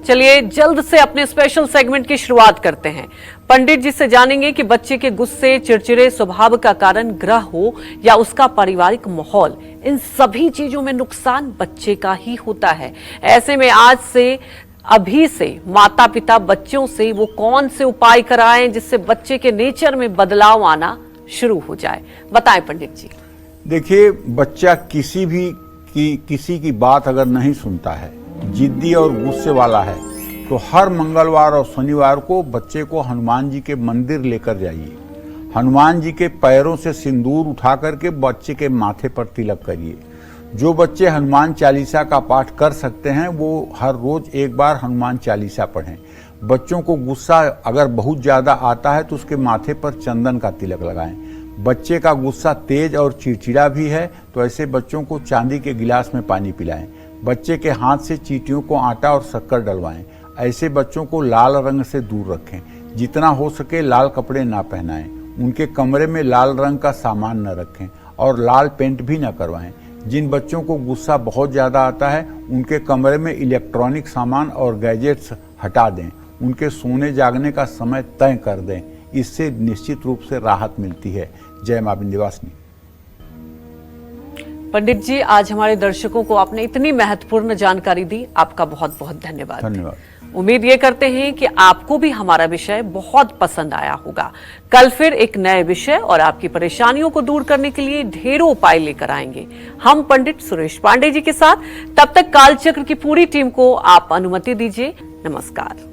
चलिए जल्द से अपने स्पेशल सेगमेंट की शुरुआत करते हैं। पंडित जी से जानेंगे कि बच्चे के गुस्से, चिड़चिड़े स्वभाव का कारण ग्रह हो या उसका पारिवारिक माहौल, इन सभी चीजों में नुकसान बच्चे का ही होता है। ऐसे में आज से, अभी से माता पिता बच्चों से वो कौन से उपाय कराएं जिससे बच्चे के नेचर में बदलाव आना शुरू हो जाए। बताएं पंडित जी। देखिए, बच्चा किसी की बात अगर नहीं सुनता है, जिद्दी और गुस्से वाला है, तो हर मंगलवार और शनिवार को बच्चे को हनुमान जी के मंदिर लेकर जाइए। हनुमान जी के पैरों से सिंदूर उठा करके बच्चे के माथे पर तिलक करिए। जो बच्चे हनुमान चालीसा का पाठ कर सकते हैं वो हर रोज एक बार हनुमान चालीसा पढ़ें। बच्चों को गुस्सा अगर बहुत ज्यादा आता है तो उसके माथे पर चंदन का तिलक लगाएं। बच्चे का गुस्सा तेज और चिड़चिड़ा भी है तो ऐसे बच्चों को चांदी के गिलास में पानी पिलाएं। बच्चे के हाथ से चींटियों को आटा और शक्कर डलवाएं। ऐसे बच्चों को लाल रंग से दूर रखें। जितना हो सके लाल कपड़े ना पहनाएं। उनके कमरे में लाल रंग का सामान न रखें और लाल पेंट भी न करवाएं। जिन बच्चों को गुस्सा बहुत ज़्यादा आता है उनके कमरे में इलेक्ट्रॉनिक सामान और गैजेट्स हटा दें। उनके सोने जागने का समय तय कर दें। इससे निश्चित रूप से राहत मिलती है। जय मां विंध्यवासिनी। पंडित जी, आज हमारे दर्शकों को आपने इतनी महत्वपूर्ण जानकारी दी, आपका बहुत बहुत धन्यवाद। धन्यवाद। उम्मीद ये करते हैं कि आपको भी हमारा विषय बहुत पसंद आया होगा। कल फिर एक नए विषय और आपकी परेशानियों को दूर करने के लिए ढेरों उपाय लेकर आएंगे हम पंडित सुरेश पांडे जी के साथ। तब तक कालचक्र की पूरी टीम को आप अनुमति दीजिए। नमस्कार।